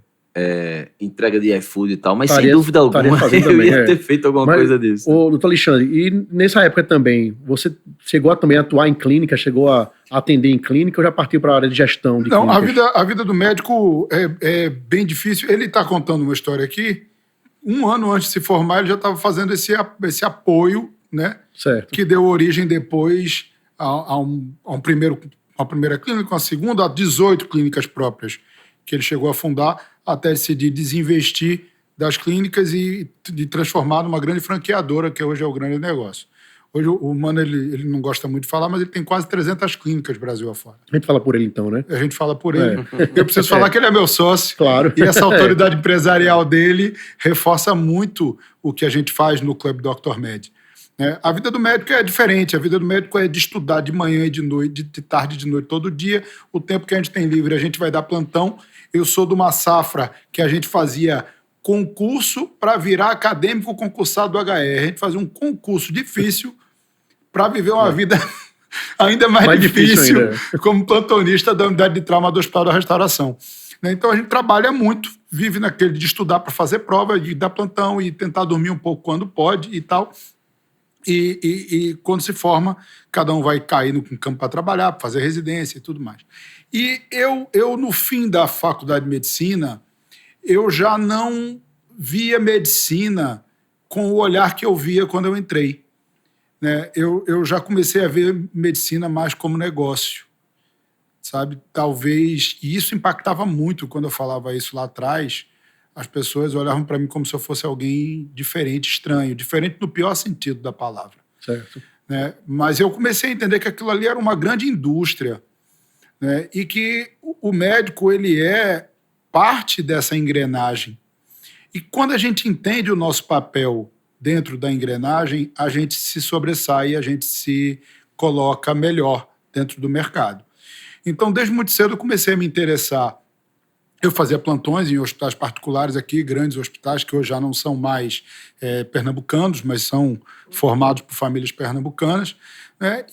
entrega de iFood e tal, mas sem dúvida alguma eu ia ter feito alguma coisa disso. Ô, doutor Alexandre, e nessa época também, você chegou a também atuar em clínica, chegou a atender em clínica ou já partiu para a área de gestão de clínicas? A vida do médico é bem difícil. Ele está contando uma história aqui, 1 ano antes de se formar, ele já estava fazendo esse apoio, né? Certo. Que deu origem depois a uma primeira clínica, uma segunda, a 18 clínicas próprias que ele chegou a fundar, até decidir desinvestir das clínicas e de transformar numa grande franqueadora, que hoje é o grande negócio. Hoje o Mano, ele não gosta muito de falar, mas ele tem quase 300 clínicas Brasil afora. A gente fala por ele então, né? A gente fala por ele. Eu preciso falar que ele é meu sócio. Claro. E essa autoridade empresarial dele reforça muito o que a gente faz no Clube Dr. Med. A vida do médico é diferente. A vida do médico é de estudar de manhã e de noite, de tarde e de noite, todo dia. O tempo que a gente tem livre, a gente vai dar plantão. Eu sou de uma safra que a gente fazia concurso para virar acadêmico concursado do HR. A gente fazia um concurso difícil para viver uma vida ainda mais difícil como plantonista da unidade de trauma do Hospital da Restauração. Então a gente trabalha muito, vive naquele de estudar para fazer prova, de dar plantão e tentar dormir um pouco quando pode e tal. E quando se forma, cada um vai cair no campo para trabalhar, para fazer residência e tudo mais. E eu, no fim da faculdade de medicina, eu já não via medicina com o olhar que eu via quando eu entrei. Eu já comecei a ver medicina mais como negócio, sabe? Talvez, e isso impactava muito quando eu falava isso lá atrás, as pessoas olhavam para mim como se eu fosse alguém diferente, estranho, diferente no pior sentido da palavra. Certo. Mas eu comecei a entender que aquilo ali era uma grande indústria, e que o médico ele é parte dessa engrenagem. E quando a gente entende o nosso papel dentro da engrenagem, a gente se sobressai, a gente se coloca melhor dentro do mercado. Então, desde muito cedo, eu comecei a me interessar. Eu fazia plantões em hospitais particulares aqui, grandes hospitais, que hoje já não são mais pernambucanos, mas são formados por famílias pernambucanas.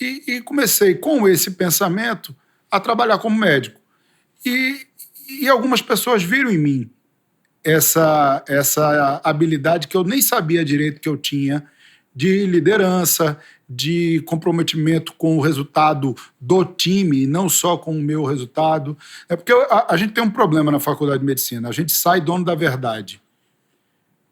E comecei, com esse pensamento, a trabalhar como médico. E algumas pessoas viram em mim essa habilidade que eu nem sabia direito que eu tinha, de liderança, de comprometimento com o resultado do time, não só com o meu resultado. Porque a gente tem um problema na faculdade de medicina, a gente sai dono da verdade.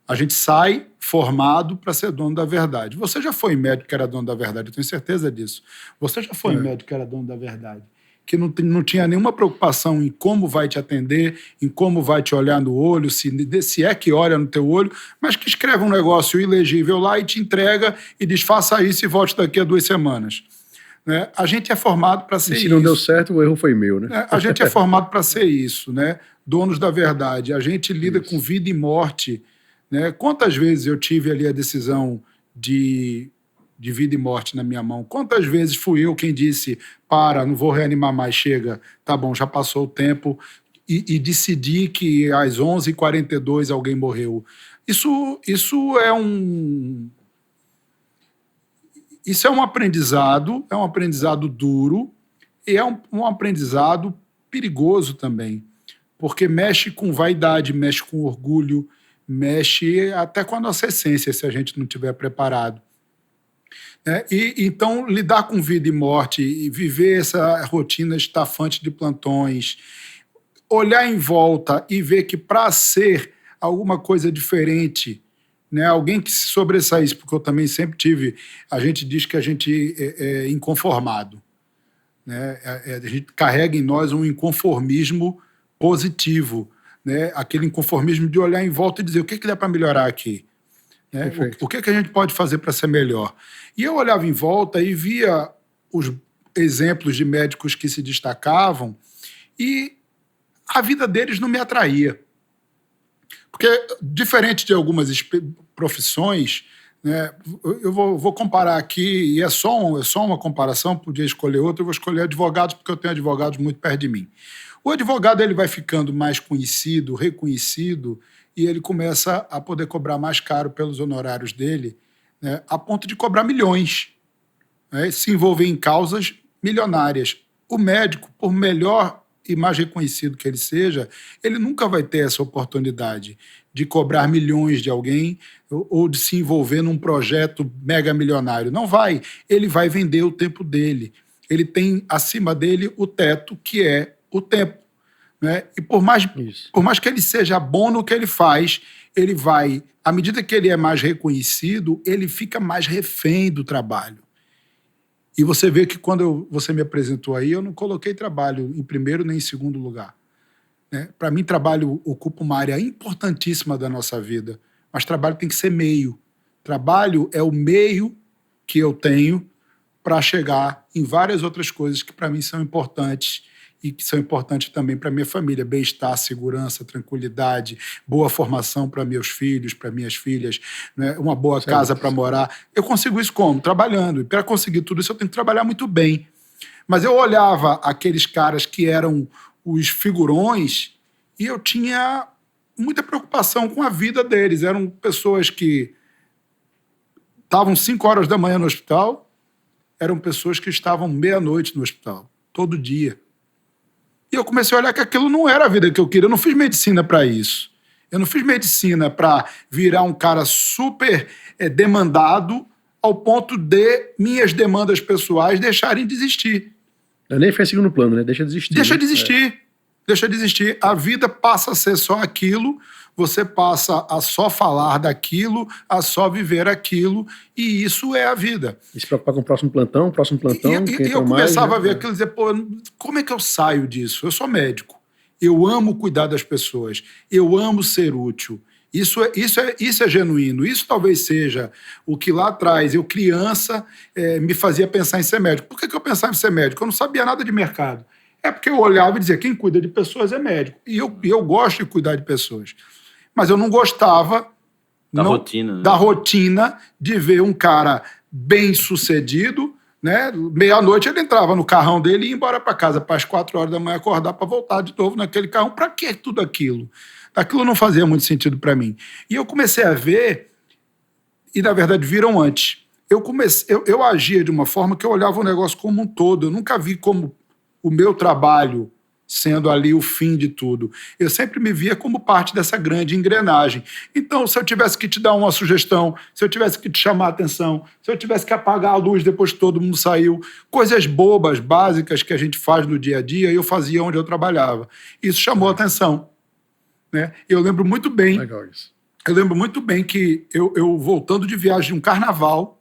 A gente sai formado para ser dono da verdade. Você já foi médico que era dono da verdade, eu tenho certeza disso. Você já foi médico que era dono da verdade, que não tinha nenhuma preocupação em como vai te atender, em como vai te olhar no olho, se é que olha no teu olho, mas que escreve um negócio ilegível lá e te entrega e diz, faça isso e volte daqui a 2 semanas. A gente é formado para ser isso. Se não deu certo, o erro foi meu, né? A gente é formado para ser isso, donos da verdade. A gente lida com vida e morte. Quantas vezes eu tive ali a decisão de vida e morte na minha mão? Quantas vezes fui eu quem disse, não vou reanimar mais, chega, tá bom, já passou o tempo, e decidi que às 11h42 alguém morreu. Isso é um aprendizado duro e é um aprendizado perigoso também, porque mexe com vaidade, mexe com orgulho, mexe até com a nossa essência, se a gente não estiver preparado. Então, lidar com vida e morte e viver essa rotina estafante de plantões, olhar em volta e ver que para ser alguma coisa diferente, alguém que se sobressaísse, porque eu também sempre tive, a gente diz que a gente é inconformado. A gente carrega em nós um inconformismo positivo, aquele inconformismo de olhar em volta e dizer o que dá para melhorar aqui. O que a gente pode fazer para ser melhor? E eu olhava em volta e via os exemplos de médicos que se destacavam e a vida deles não me atraía. Porque, diferente de algumas profissões, eu vou comparar aqui, e é só uma comparação, podia escolher outra, eu vou escolher advogados, porque eu tenho advogados muito perto de mim. O advogado ele vai ficando mais conhecido, reconhecido, e ele começa a poder cobrar mais caro pelos honorários dele, a ponto de cobrar milhões, se envolver em causas milionárias. O médico, por melhor e mais reconhecido que ele seja, ele nunca vai ter essa oportunidade de cobrar milhões de alguém ou de se envolver num projeto mega milionário. Não vai. Ele vai vender o tempo dele. Ele tem acima dele o teto, que é o tempo. E por mais que ele seja bom no que ele faz, ele vai, à medida que ele é mais reconhecido, ele fica mais refém do trabalho. E você vê que quando você me apresentou aí, eu não coloquei trabalho em primeiro nem em segundo lugar. Para mim, trabalho ocupa uma área importantíssima da nossa vida, mas trabalho tem que ser meio. Trabalho é o meio que eu tenho para chegar em várias outras coisas que para mim são importantes e que são importantes também para minha família. Bem-estar, segurança, tranquilidade, boa formação para meus filhos, para minhas filhas, né? Uma boa casa para morar. Eu consigo isso como? Trabalhando. E para conseguir tudo isso eu tenho que trabalhar muito bem. Mas eu olhava aqueles caras que eram os figurões e eu tinha muita preocupação com a vida deles. Eram pessoas que estavam 5 horas da manhã no hospital, eram pessoas que estavam meia-noite no hospital, todo dia. E eu comecei a olhar que aquilo não era a vida que eu queria. Eu não fiz medicina para isso. Eu não fiz medicina para virar um cara super demandado ao ponto de minhas demandas pessoais deixarem de existir. Eu nem fez segundo plano, né? Deixa de existir. Deixa de existir. Deixa de existir. A vida passa a ser só aquilo, você passa a só falar daquilo, a só viver aquilo, e isso é a vida. E se preocupar com o próximo plantão. E eu começava a ver aquilo e dizer, pô, como é que eu saio disso? Eu sou médico. Eu amo cuidar das pessoas. Eu amo ser útil. Isso é genuíno. Isso talvez seja o que lá atrás, eu criança, me fazia pensar em ser médico. Por que eu pensava em ser médico? Eu não sabia nada de mercado. É porque eu olhava e dizia, quem cuida de pessoas é médico. E eu gosto de cuidar de pessoas. Mas eu não gostava da rotina de ver um cara bem-sucedido, né? Meia-noite ele entrava no carrão dele e ia embora para casa para as 4 horas da manhã acordar para voltar de novo naquele carrão. Para que tudo aquilo? Aquilo não fazia muito sentido para mim. E eu comecei a ver, e na verdade viram antes. Eu agia de uma forma que eu olhava o negócio como um todo. Eu nunca vi como o meu trabalho sendo ali o fim de tudo. Eu sempre me via como parte dessa grande engrenagem. Então, se eu tivesse que te dar uma sugestão, se eu tivesse que te chamar a atenção, se eu tivesse que apagar a luz depois que todo mundo saiu, coisas bobas, básicas que a gente faz no dia a dia, eu fazia onde eu trabalhava. Isso chamou a atenção. Né? Eu lembro muito bem. Legal isso. Eu lembro muito bem que eu voltando de viagem de um carnaval,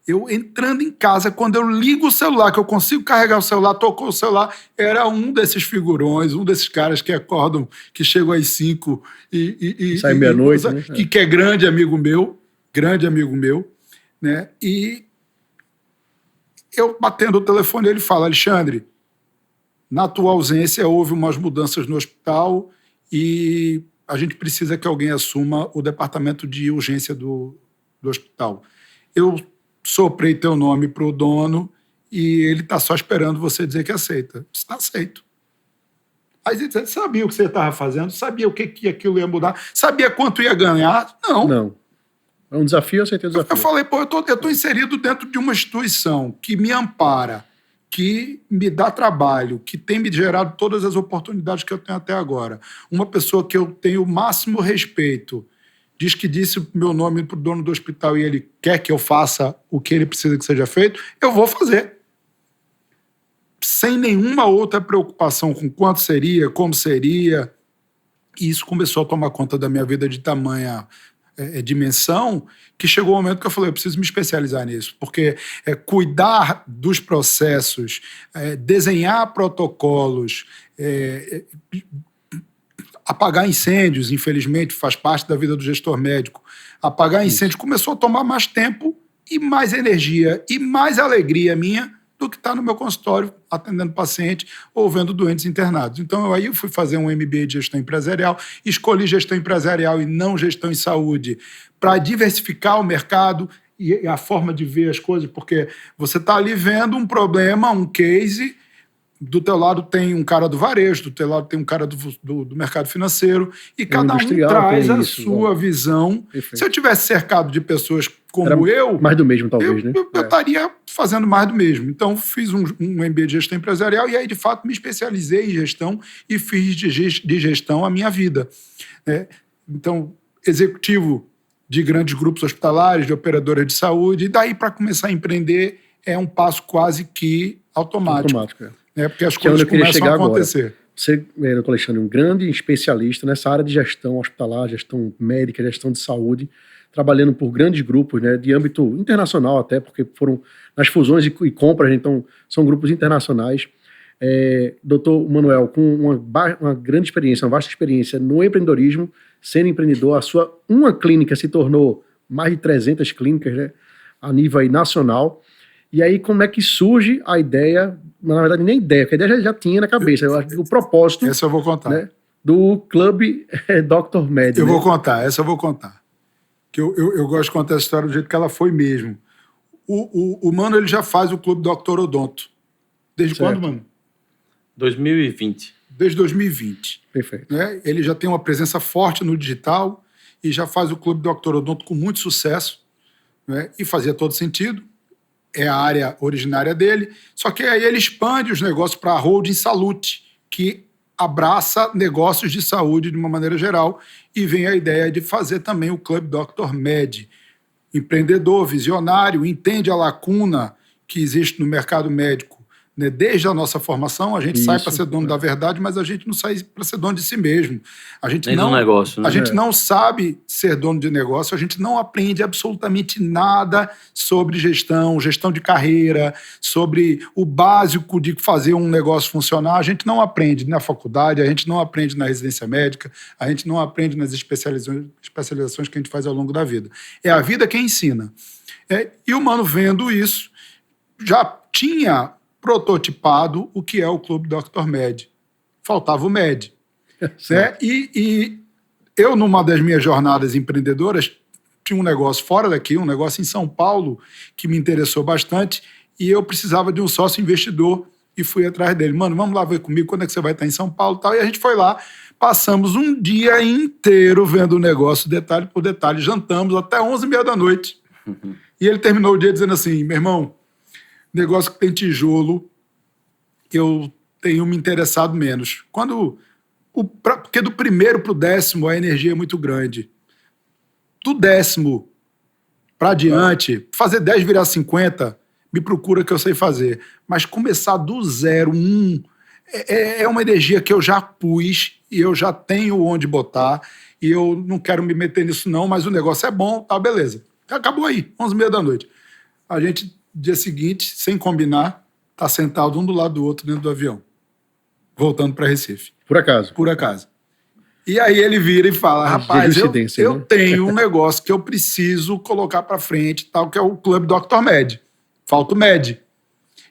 eu entrando em casa, quando eu ligo o celular, que eu consigo carregar o celular, tocou o celular, era um desses figurões, um desses caras que acordam, que chegam às 5 e sai meia-noite, né? Que é grande amigo meu, né? E eu batendo o telefone, ele fala, Alexandre, na tua ausência houve umas mudanças no hospital e a gente precisa que alguém assuma o departamento de urgência do hospital. Eu soprei teu nome para o dono e ele está só esperando você dizer que aceita. Está aceito. Aí ele disse, sabia o que você estava fazendo? Sabia o que aquilo ia mudar? Sabia quanto ia ganhar? Não. É um desafio, eu aceitei o desafio. Eu falei, pô, eu tô inserido dentro de uma instituição que me ampara, que me dá trabalho, que tem me gerado todas as oportunidades que eu tenho até agora. Uma pessoa que eu tenho o máximo respeito, diz que disse o meu nome para o dono do hospital e ele quer que eu faça o que ele precisa que seja feito, eu vou fazer. Sem nenhuma outra preocupação com quanto seria, como seria. E isso começou a tomar conta da minha vida de tamanha dimensão, que chegou o momento que eu falei, eu preciso me especializar nisso, porque cuidar dos processos, desenhar protocolos, apagar incêndios, infelizmente, faz parte da vida do gestor médico. Apagar incêndios começou a tomar mais tempo e mais energia e mais alegria minha do que estar no meu consultório atendendo paciente ou vendo doentes internados. Então, eu fui fazer um MBA de gestão empresarial, escolhi gestão empresarial e não gestão em saúde para diversificar o mercado e a forma de ver as coisas, porque você está ali vendo um problema, um case. Do teu lado tem um cara do varejo, do teu lado tem um cara do mercado financeiro, e cada um traz a sua visão. Perfeito. Se eu tivesse cercado de pessoas como eu... Mais do mesmo, talvez, né? Eu estaria fazendo mais do mesmo. Então, fiz um MBA de gestão empresarial e aí, de fato, me especializei em gestão e fiz de gestão a minha vida. Então, executivo de grandes grupos hospitalares, de operadoras de saúde, e daí para começar a empreender é um passo quase que automático. Porque as coisas começam a acontecer. Agora. Você, doutor Alexandre, um grande especialista nessa área de gestão hospitalar, gestão médica, gestão de saúde, trabalhando por grandes grupos, né, de âmbito internacional até, porque foram nas fusões e compras, então são grupos internacionais. Doutor Manuel, com uma grande experiência, uma vasta experiência no empreendedorismo, sendo empreendedor, uma clínica se tornou mais de 300 clínicas, né? a nível aí nacional. E aí, como é que surge a ideia, na verdade, nem ideia, porque a ideia já tinha na cabeça, eu acho que o propósito... Essa eu vou contar. Né, do Clube Dr. Med. Eu vou contar, essa eu vou contar. Que eu gosto de contar essa história do jeito que ela foi mesmo. O Mano, ele já faz o Clube Dr. Odonto. Desde Certo. quando, Mano? 2020. Desde 2020. Perfeito. Né? Ele já tem uma presença forte no digital e já faz o Clube Dr. Odonto com muito sucesso, né? E fazia todo sentido. É a área originária dele. Só que aí ele expande os negócios para a Holding Salute, que abraça negócios de saúde de uma maneira geral, e vem a ideia de fazer também o Clube Dr. Med. Empreendedor, visionário, entende a lacuna que existe no mercado médico, né? Desde a nossa formação, a gente sai para ser dono da verdade, mas a gente não sai para ser dono de si mesmo. A gente Nem não, do negócio, né? A gente não sabe ser dono de negócio, a gente não aprende absolutamente nada sobre gestão de carreira, sobre o básico de fazer um negócio funcionar. A gente não aprende na faculdade, a gente não aprende na residência médica, a gente não aprende nas especializações que a gente faz ao longo da vida. É a vida quem ensina. E o Mano, vendo isso, já tinha prototipado o que é o Clube Dr. Med. Faltava o Med. Né? E eu, numa das minhas jornadas empreendedoras, tinha um negócio fora daqui, um negócio em São Paulo, que me interessou bastante, e eu precisava de um sócio investidor, e fui atrás dele. Mano, vamos lá ver comigo, quando é que você vai estar em São Paulo e tal. E a gente foi lá, passamos um dia inteiro vendo o negócio, detalhe por detalhe, jantamos até 11h30 da noite. E ele terminou o dia dizendo assim: meu irmão, negócio que tem tijolo, eu tenho me interessado menos. Porque do primeiro para o 10º a energia é muito grande. Do 10º para adiante, fazer 10 virar 50, me procura que eu sei fazer. Mas começar do 0, 1, é uma energia que eu já pus e eu já tenho onde botar, e eu não quero me meter nisso não, mas o negócio é bom, tá, beleza. Acabou aí, 11h30 da noite. A gente, dia seguinte, sem combinar, tá sentado um do lado do outro dentro do avião, voltando para Recife. Por acaso. Por acaso. E aí ele vira e fala: rapaz, eu né? tenho um negócio que eu preciso colocar para frente, tal, que é o Clube Dr. Med. Falta o Med.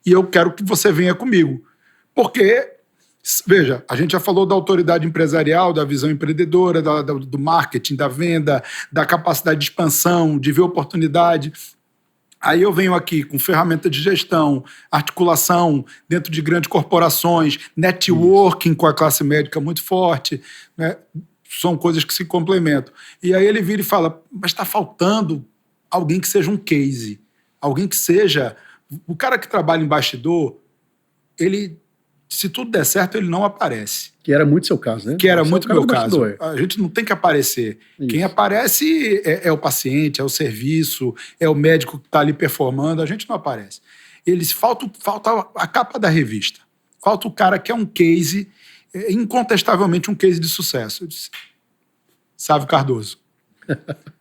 E eu quero que você venha comigo. Porque, veja, a gente já falou da autoridade empresarial, da visão empreendedora, do marketing, da venda, da capacidade de expansão, de ver oportunidade. Aí eu venho aqui com ferramenta de gestão, articulação dentro de grandes corporações, networking com a classe médica muito forte, né? São coisas que se complementam. E aí ele vira e fala: mas está faltando alguém que seja um case, alguém que seja... O cara que trabalha em bastidor, ele, se tudo der certo, ele não aparece. Que era muito seu caso, né? Que era muito meu caso. Bastidor. A gente não tem que aparecer. Isso. Quem aparece é o paciente, é o serviço, é o médico que está ali performando. A gente não aparece. Falta a capa da revista. Falta o cara que é um case, incontestavelmente um case de sucesso. Eu disse: Sávio Cardoso.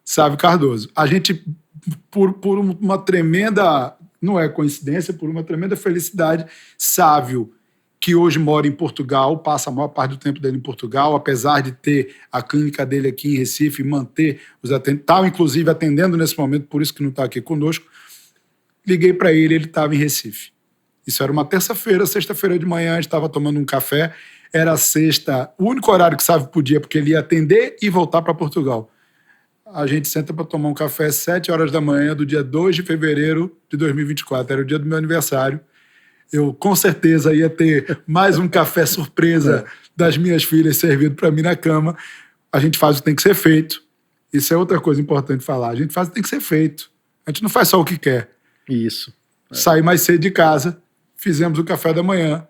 Sávio Cardoso. A gente, por uma tremenda... Não é coincidência, por uma tremenda felicidade, Sávio, que hoje mora em Portugal, passa a maior parte do tempo dele em Portugal, apesar de ter a clínica dele aqui em Recife e manter os atendentes, estava inclusive atendendo nesse momento, por isso que não está aqui conosco. Liguei para ele estava em Recife. Isso era uma terça-feira, sexta-feira de manhã, a gente estava tomando um café, era sexta, o único horário que Sávio podia, porque ele ia atender e voltar para Portugal. A gente senta para tomar um café às 7h da manhã do dia 2 de fevereiro de 2024, era o dia do meu aniversário. Eu, com certeza, ia ter mais um café surpresa das minhas filhas servido para mim na cama. A gente faz o que tem que ser feito. Isso é outra coisa importante falar. A gente faz o que tem que ser feito. A gente não faz só o que quer. Isso. Saí mais cedo de casa, fizemos o café da manhã.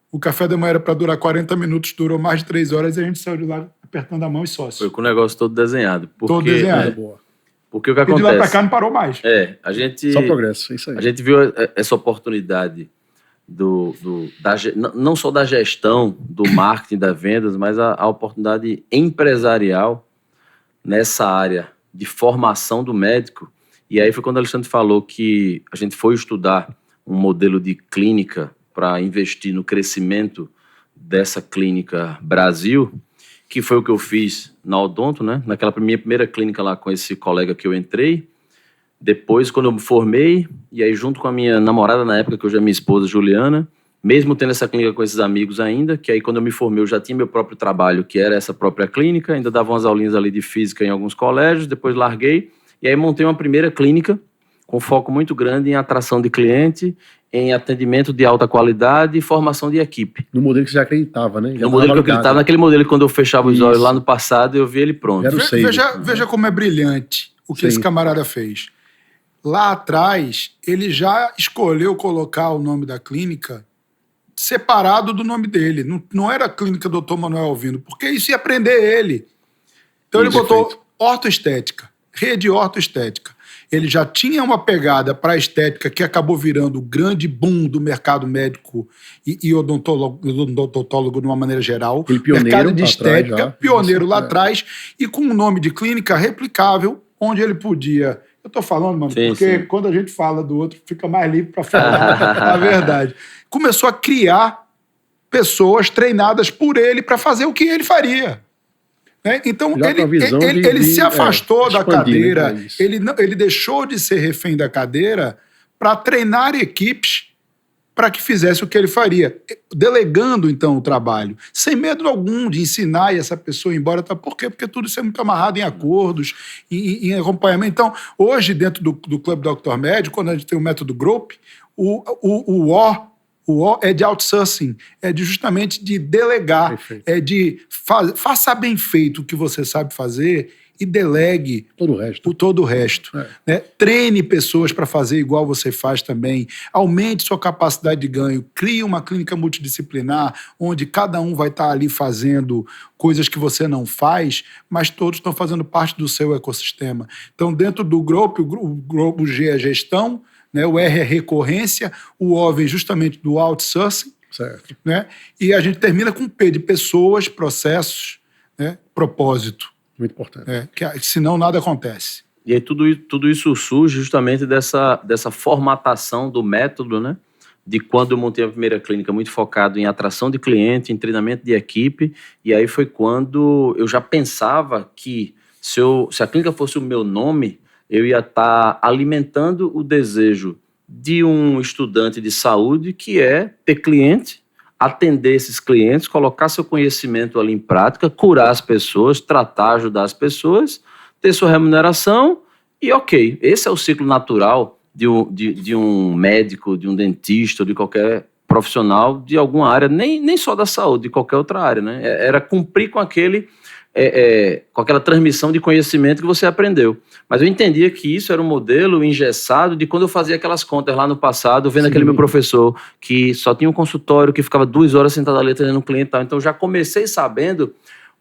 O café da manhã era para durar 40 minutos, durou mais de 3 horas e a gente saiu de lá apertando a mão e sócio. Foi com o negócio todo desenhado. Todo desenhado. Porque o que acontece... E de lá para cá não parou mais. A gente... Só progresso, isso aí. A gente viu essa oportunidade não só da gestão, do marketing, das vendas, mas a oportunidade empresarial nessa área de formação do médico. E aí foi quando o Alexandre falou que a gente foi estudar um modelo de clínica para investir no crescimento dessa clínica Brasil, que foi o que eu fiz na Odonto, né? Naquela minha primeira clínica lá com esse colega que eu entrei. Depois, quando eu me formei, e aí junto com a minha namorada na época, que hoje é minha esposa, Juliana, mesmo tendo essa clínica com esses amigos ainda, que aí quando eu me formei eu já tinha meu próprio trabalho, que era essa própria clínica, ainda dava umas aulinhas ali de física em alguns colégios, depois larguei, e aí montei uma primeira clínica com foco muito grande em atração de cliente, em atendimento de alta qualidade e formação de equipe. No modelo que você já acreditava, né? Já no modelo que eu acreditava, naquele modelo que quando eu fechava os olhos lá no passado, eu vi ele pronto. Veja como é brilhante o que esse camarada fez. Lá atrás, ele já escolheu colocar o nome da clínica separado do nome dele. Não era a clínica Dr. Manuel Alvino, porque isso ia prender ele. Então ele botou ortoestética, rede ortoestética. Ele já tinha uma pegada para a estética que acabou virando o grande boom do mercado médico e odontólogo de uma maneira geral. Mercado de estética, pioneiro lá atrás, e com um nome de clínica replicável, onde ele podia... Eu tô falando, mano, porque quando a gente fala do outro, fica mais livre para falar a verdade. Começou a criar pessoas treinadas por ele para fazer o que ele faria. Né? Então, ele se afastou da cadeira, ele deixou de ser refém da cadeira para treinar equipes para que fizesse o que ele faria, delegando, então, o trabalho, sem medo algum de ensinar essa pessoa ir embora. Por quê? Porque tudo isso é muito amarrado em acordos, em acompanhamento. Então, hoje, dentro do Clube Dr. Med, quando a gente tem o método Group, o O é de outsourcing, é de justamente de delegar, perfeito. É de faça bem feito o que você sabe fazer e delegue todo o resto. Né? Treine pessoas para fazer igual você faz também, aumente sua capacidade de ganho, crie uma clínica multidisciplinar, onde cada um vai estar ali fazendo coisas que você não faz, mas todos estão fazendo parte do seu ecossistema. Então, dentro do grupo, o G é gestão, né? O R é recorrência, o O vem justamente do outsourcing, certo. Né? E a gente termina com P de pessoas, processos, né? Propósito. Muito importante. Senão nada acontece. E aí tudo isso surge justamente dessa formatação do método, né? De quando eu montei a primeira clínica muito focado em atração de cliente, em treinamento de equipe, e aí foi quando eu já pensava que se a clínica fosse o meu nome, eu ia estar alimentando o desejo de um estudante de saúde, que é ter cliente, atender esses clientes, colocar seu conhecimento ali em prática, curar as pessoas, tratar, ajudar as pessoas, ter sua remuneração e ok. Esse é o ciclo natural de um médico, de um dentista, de qualquer profissional de alguma área, nem só da saúde, de qualquer outra área, né? Era cumprir com com aquela transmissão de conhecimento que você aprendeu. Mas eu entendia que isso era um modelo engessado de quando eu fazia aquelas contas lá no passado, vendo aquele meu professor que só tinha um consultório, que ficava 2 horas sentado ali atendendo um cliente e tal. Então eu já comecei sabendo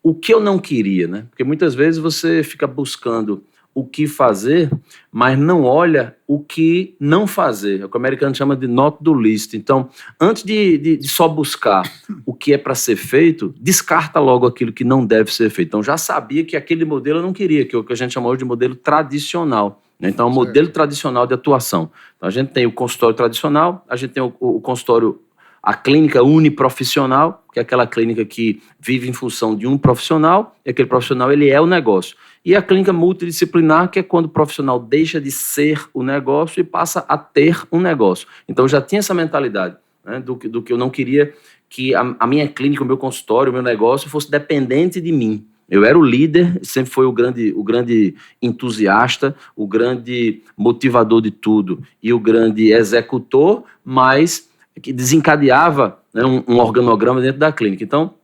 o que eu não queria, né? Porque muitas vezes você fica buscando o que fazer, mas não olha o que não fazer. É o que o americano chama de not do list. Então, antes de só buscar o que é para ser feito, descarta logo aquilo que não deve ser feito. Então, já sabia que aquele modelo eu não queria, que é o que a gente chamou de modelo tradicional. Né? Então, é um modelo tradicional de atuação. Então, a gente tem o consultório tradicional, a gente tem o consultório, a clínica uniprofissional, que é aquela clínica que vive em função de um profissional, e aquele profissional ele é o negócio. E a clínica multidisciplinar, que é quando o profissional deixa de ser o negócio e passa a ter um negócio. Então, eu já tinha essa mentalidade, né, do que eu não queria que a minha clínica, o meu consultório, o meu negócio fosse dependente de mim. Eu era o líder, sempre foi o grande entusiasta, o grande motivador de tudo e o grande executor, mas que desencadeava, né, um organograma dentro da clínica. Então,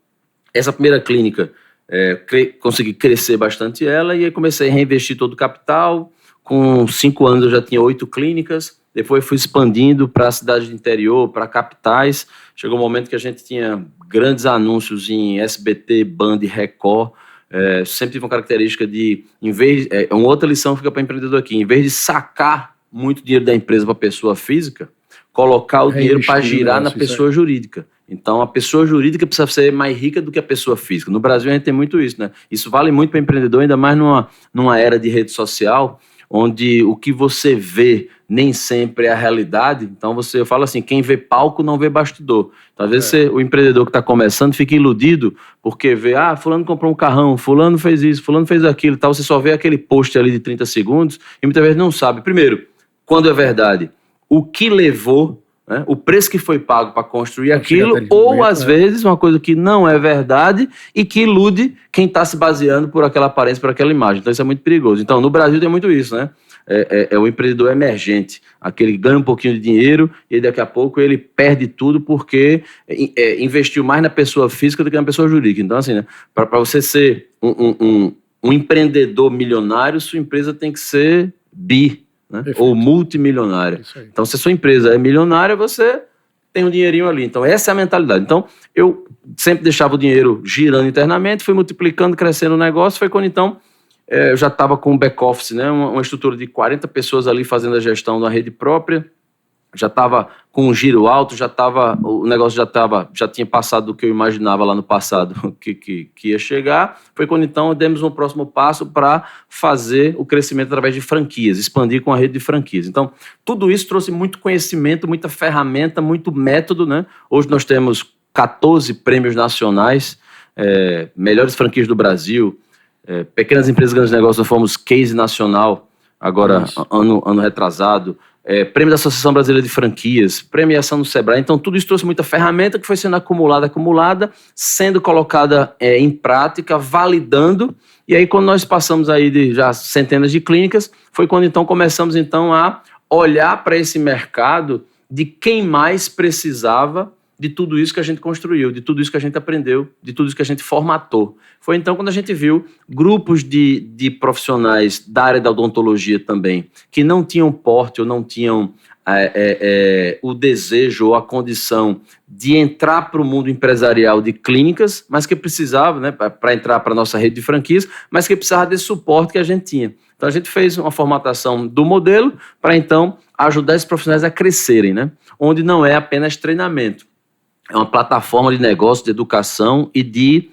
essa primeira clínica, consegui crescer bastante ela e aí comecei a reinvestir todo o capital. Com 5 anos eu já tinha 8 clínicas, depois fui expandindo para a cidade do interior, para capitais. Chegou um momento que a gente tinha grandes anúncios em SBT, Band, Record. Sempre tive uma característica de, uma outra lição fica para empreendedor aqui, em vez de sacar muito dinheiro da empresa para a pessoa física, colocar o dinheiro para girar na pessoa jurídica. Então, a pessoa jurídica precisa ser mais rica do que a pessoa física. No Brasil, a gente tem muito isso, né? Isso vale muito para empreendedor, ainda mais numa era de rede social, onde o que você vê nem sempre é a realidade. Então eu falo assim, quem vê palco não vê bastidor. Então, às vezes o empreendedor que está começando fica iludido porque vê, fulano comprou um carrão, fulano fez isso, fulano fez aquilo, tal. Você só vê aquele post ali de 30 segundos e muitas vezes não sabe, primeiro, quando é verdade, o que levou, né, o preço que foi pago para construir aquilo, ou às vezes uma coisa que não é verdade e que ilude quem está se baseando por aquela aparência, por aquela imagem. Então isso é muito perigoso. Então no Brasil tem muito isso, né? É o empreendedor emergente, aquele que ganha um pouquinho de dinheiro e daqui a pouco ele perde tudo porque investiu mais na pessoa física do que na pessoa jurídica. Então assim, né, para você ser um empreendedor milionário, sua empresa tem que ser né? Ou multimilionária. Então, se a sua empresa é milionária, você tem um dinheirinho ali. Então, essa é a mentalidade. Então, eu sempre deixava o dinheiro girando internamente, fui multiplicando, crescendo o negócio. Foi quando, então, eu já estava com um back-office, né? Uma estrutura de 40 pessoas ali fazendo a gestão da rede própria. Já estava com um giro alto, o negócio já tinha passado do que eu imaginava lá no passado que ia chegar. Foi quando então demos um próximo passo para fazer o crescimento através de franquias, expandir com a rede de franquias. Então, tudo isso trouxe muito conhecimento, muita ferramenta, muito método, né? Hoje nós temos 14 prêmios nacionais, melhores franquias do Brasil, pequenas empresas, grandes negócios, nós fomos case nacional, agora ano retrasado, prêmio da Associação Brasileira de Franquias, premiação no Sebrae. Então, tudo isso trouxe muita ferramenta que foi sendo acumulada, sendo colocada em prática, validando. E aí, quando nós passamos aí de já centenas de clínicas, foi quando então começamos então a olhar para esse mercado de quem mais precisava de tudo isso que a gente construiu, de tudo isso que a gente aprendeu, de tudo isso que a gente formatou. Foi então quando a gente viu grupos de profissionais da área da odontologia também, que não tinham porte ou não tinham o desejo ou a condição de entrar para o mundo empresarial de clínicas, mas que precisava, né, para entrar para a nossa rede de franquias, mas que precisava desse suporte que a gente tinha. Então a gente fez uma formatação do modelo para então ajudar esses profissionais a crescerem, né, onde não é apenas treinamento. É uma plataforma de negócio, de educação e de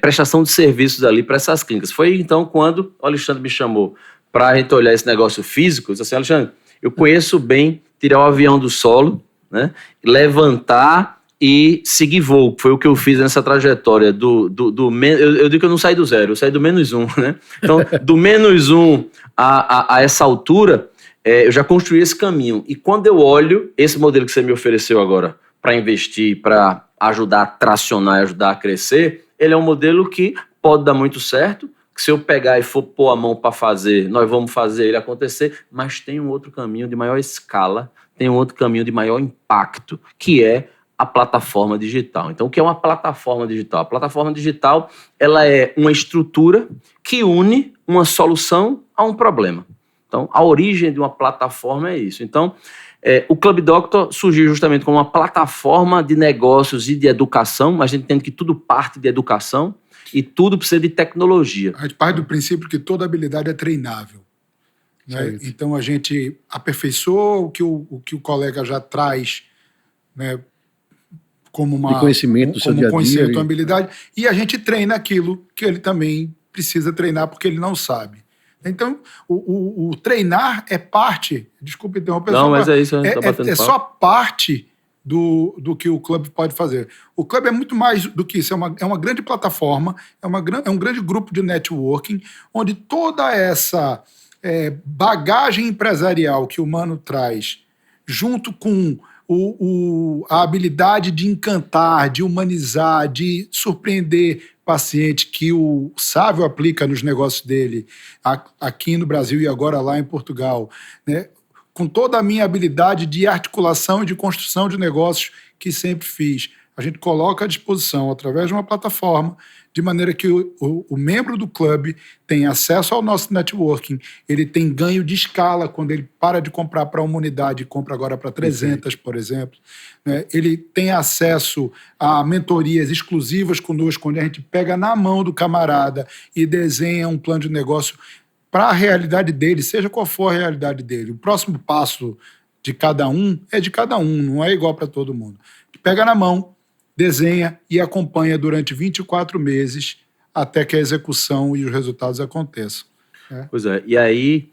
prestação de serviços ali para essas clínicas. Foi então quando o Alexandre me chamou para a gente olhar esse negócio físico. Eu disse assim, Alexandre, eu conheço bem tirar o avião do solo, né, levantar e seguir voo. Foi o que eu fiz nessa trajetória. Eu digo que eu não saí do zero, eu saí do -1. Né? Então, do -1 a essa altura, eu já construí esse caminho. E quando eu olho esse modelo que você me ofereceu agora, para investir, para ajudar a tracionar e ajudar a crescer, ele é um modelo que pode dar muito certo, que se eu pegar e for pôr a mão para fazer, nós vamos fazer ele acontecer, mas tem um outro caminho de maior escala, tem um outro caminho de maior impacto, que é a plataforma digital. Então, o que é uma plataforma digital? A plataforma digital, ela é uma estrutura que une uma solução a um problema. Então, a origem de uma plataforma é isso. Então, o Club Doctor surgiu justamente como uma plataforma de negócios e de educação, mas a gente entende que tudo parte de educação e tudo precisa de tecnologia. A gente parte do princípio que toda habilidade é treinável. Né? Então a gente aperfeiçoa o que o colega já traz, né, como uma conhecimento, como conhecimento, uma habilidade, e a gente treina aquilo que ele também precisa treinar porque ele não sabe. Então, o treinar é parte... Desculpa interromper. Não, mas é isso. É só parte do que o clube pode fazer. O clube é muito mais do que isso. É uma grande plataforma, é um grande grupo de networking, onde toda essa bagagem empresarial que o Mano traz, junto com a habilidade de encantar, de humanizar, de surpreender paciente, que o Sávio aplica nos negócios dele aqui no Brasil e agora lá em Portugal, né? Com toda a minha habilidade de articulação e de construção de negócios que sempre fiz, a gente coloca à disposição através de uma plataforma, de maneira que o membro do clube tem acesso ao nosso networking, ele tem ganho de escala quando ele para de comprar para uma unidade e compra agora para 300, por exemplo. Né? Ele tem acesso a mentorias exclusivas conosco, onde a gente pega na mão do camarada e desenha um plano de negócio para a realidade dele, seja qual for a realidade dele. O próximo passo de cada um é de cada um, não é igual para todo mundo. Pega na mão, desenha e acompanha durante 24 meses até que a execução e os resultados aconteçam. Pois é, e aí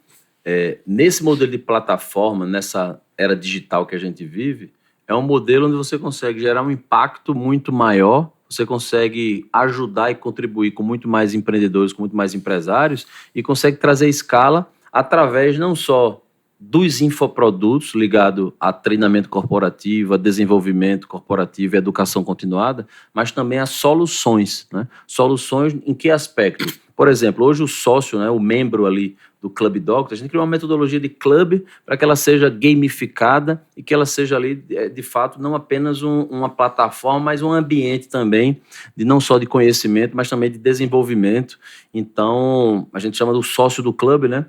nesse modelo de plataforma, nessa era digital que a gente vive, é um modelo onde você consegue gerar um impacto muito maior, você consegue ajudar e contribuir com muito mais empreendedores, com muito mais empresários e consegue trazer escala através não só dos infoprodutos ligados a treinamento corporativo, a desenvolvimento corporativo e educação continuada, mas também a soluções, né? Soluções em que aspecto? Por exemplo, hoje o sócio, né, o membro ali do Club Doctor, a gente criou uma metodologia de clube para que ela seja gamificada e que ela seja ali, de fato, não apenas uma plataforma, mas um ambiente também, não só de conhecimento, mas também de desenvolvimento. Então, a gente chama do sócio do clube, né?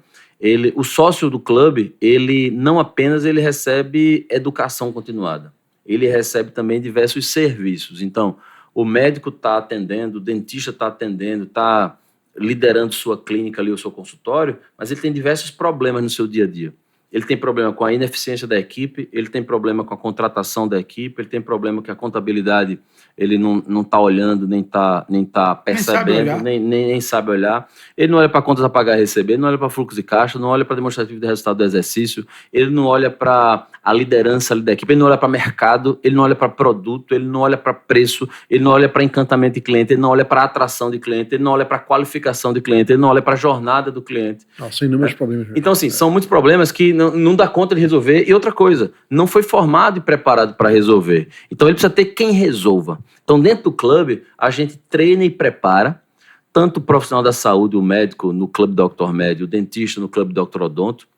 O sócio do clube, ele não apenas ele recebe educação continuada, ele recebe também diversos serviços. Então, o médico está atendendo, o dentista está atendendo, está liderando sua clínica ali, o seu consultório, mas ele tem diversos problemas no seu dia a dia. Ele tem problema com a ineficiência da equipe, ele tem problema com a contratação da equipe, ele tem problema que a contabilidade ele não está olhando, nem tá percebendo, nem sabe olhar. Ele não olha para contas a pagar e receber, ele não olha para fluxo de caixa, não olha para demonstrativo de resultado do exercício, ele não olha para a liderança ali da equipe, ele não olha para mercado, ele não olha para produto, ele não olha para preço, ele não olha para encantamento de cliente, ele não olha para atração de cliente, ele não olha para qualificação de cliente, ele não olha para a jornada do cliente. São inúmeros problemas. Então, assim, são muitos problemas que não dá conta de resolver. E outra coisa, não foi formado e preparado para resolver. Então, ele precisa ter quem resolva. Então, dentro do clube, a gente treina e prepara tanto o profissional da saúde, o médico no Clube Dr. Med, o dentista no Clube Dr. Odonto.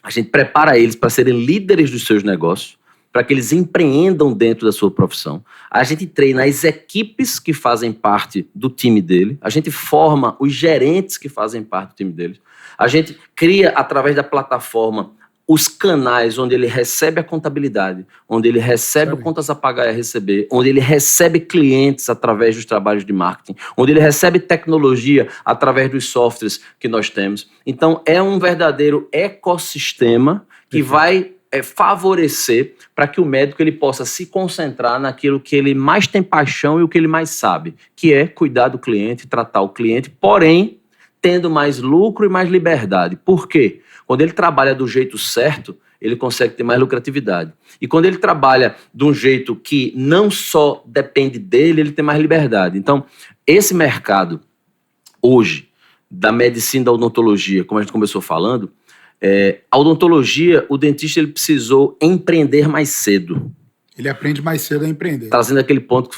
A gente prepara eles para serem líderes dos seus negócios, para que eles empreendam dentro da sua profissão. A gente treina as equipes que fazem parte do time dele, a gente forma os gerentes que fazem parte do time deles, a gente cria, através da plataforma, os canais onde ele recebe a contabilidade, onde ele recebe contas a pagar e a receber, onde ele recebe clientes através dos trabalhos de marketing, onde ele recebe tecnologia através dos softwares que nós temos. Então, é um verdadeiro ecossistema que vai favorecer para que o médico ele possa se concentrar naquilo que ele mais tem paixão e o que ele mais sabe, que é cuidar do cliente, tratar o cliente, porém, tendo mais lucro e mais liberdade. Por quê? Quando ele trabalha do jeito certo, ele consegue ter mais lucratividade. E quando ele trabalha de um jeito que não só depende dele, ele tem mais liberdade. Então, esse mercado, hoje, da medicina da odontologia, como a gente começou falando, a odontologia, o dentista ele precisou empreender mais cedo. Ele aprende mais cedo a empreender. Trazendo aquele ponto que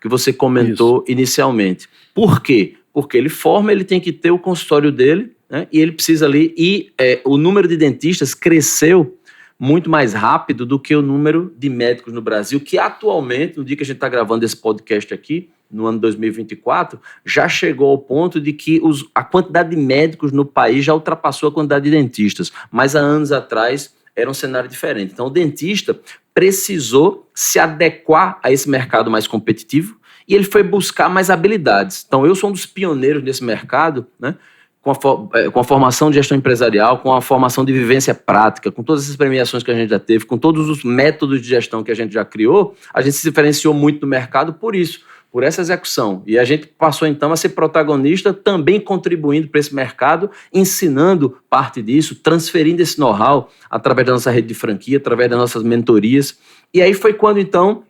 você comentou inicialmente. Por quê? Porque ele tem que ter o consultório dele, né? E ele precisa ali, o número de dentistas cresceu muito mais rápido do que o número de médicos no Brasil, que atualmente, no dia que a gente está gravando esse podcast aqui, no ano 2024, já chegou ao ponto de que a quantidade de médicos no país já ultrapassou a quantidade de dentistas, mas há anos atrás era um cenário diferente. Então o dentista precisou se adequar a esse mercado mais competitivo e ele foi buscar mais habilidades. Então eu sou um dos pioneiros desse mercado, né? Com a formação de gestão empresarial, com a formação de vivência prática, com todas essas premiações que a gente já teve, com todos os métodos de gestão que a gente já criou, a gente se diferenciou muito no mercado por isso, por essa execução. E a gente passou, então, a ser protagonista, também contribuindo para esse mercado, ensinando parte disso, transferindo esse know-how através da nossa rede de franquia, através das nossas mentorias. E aí foi quando, então,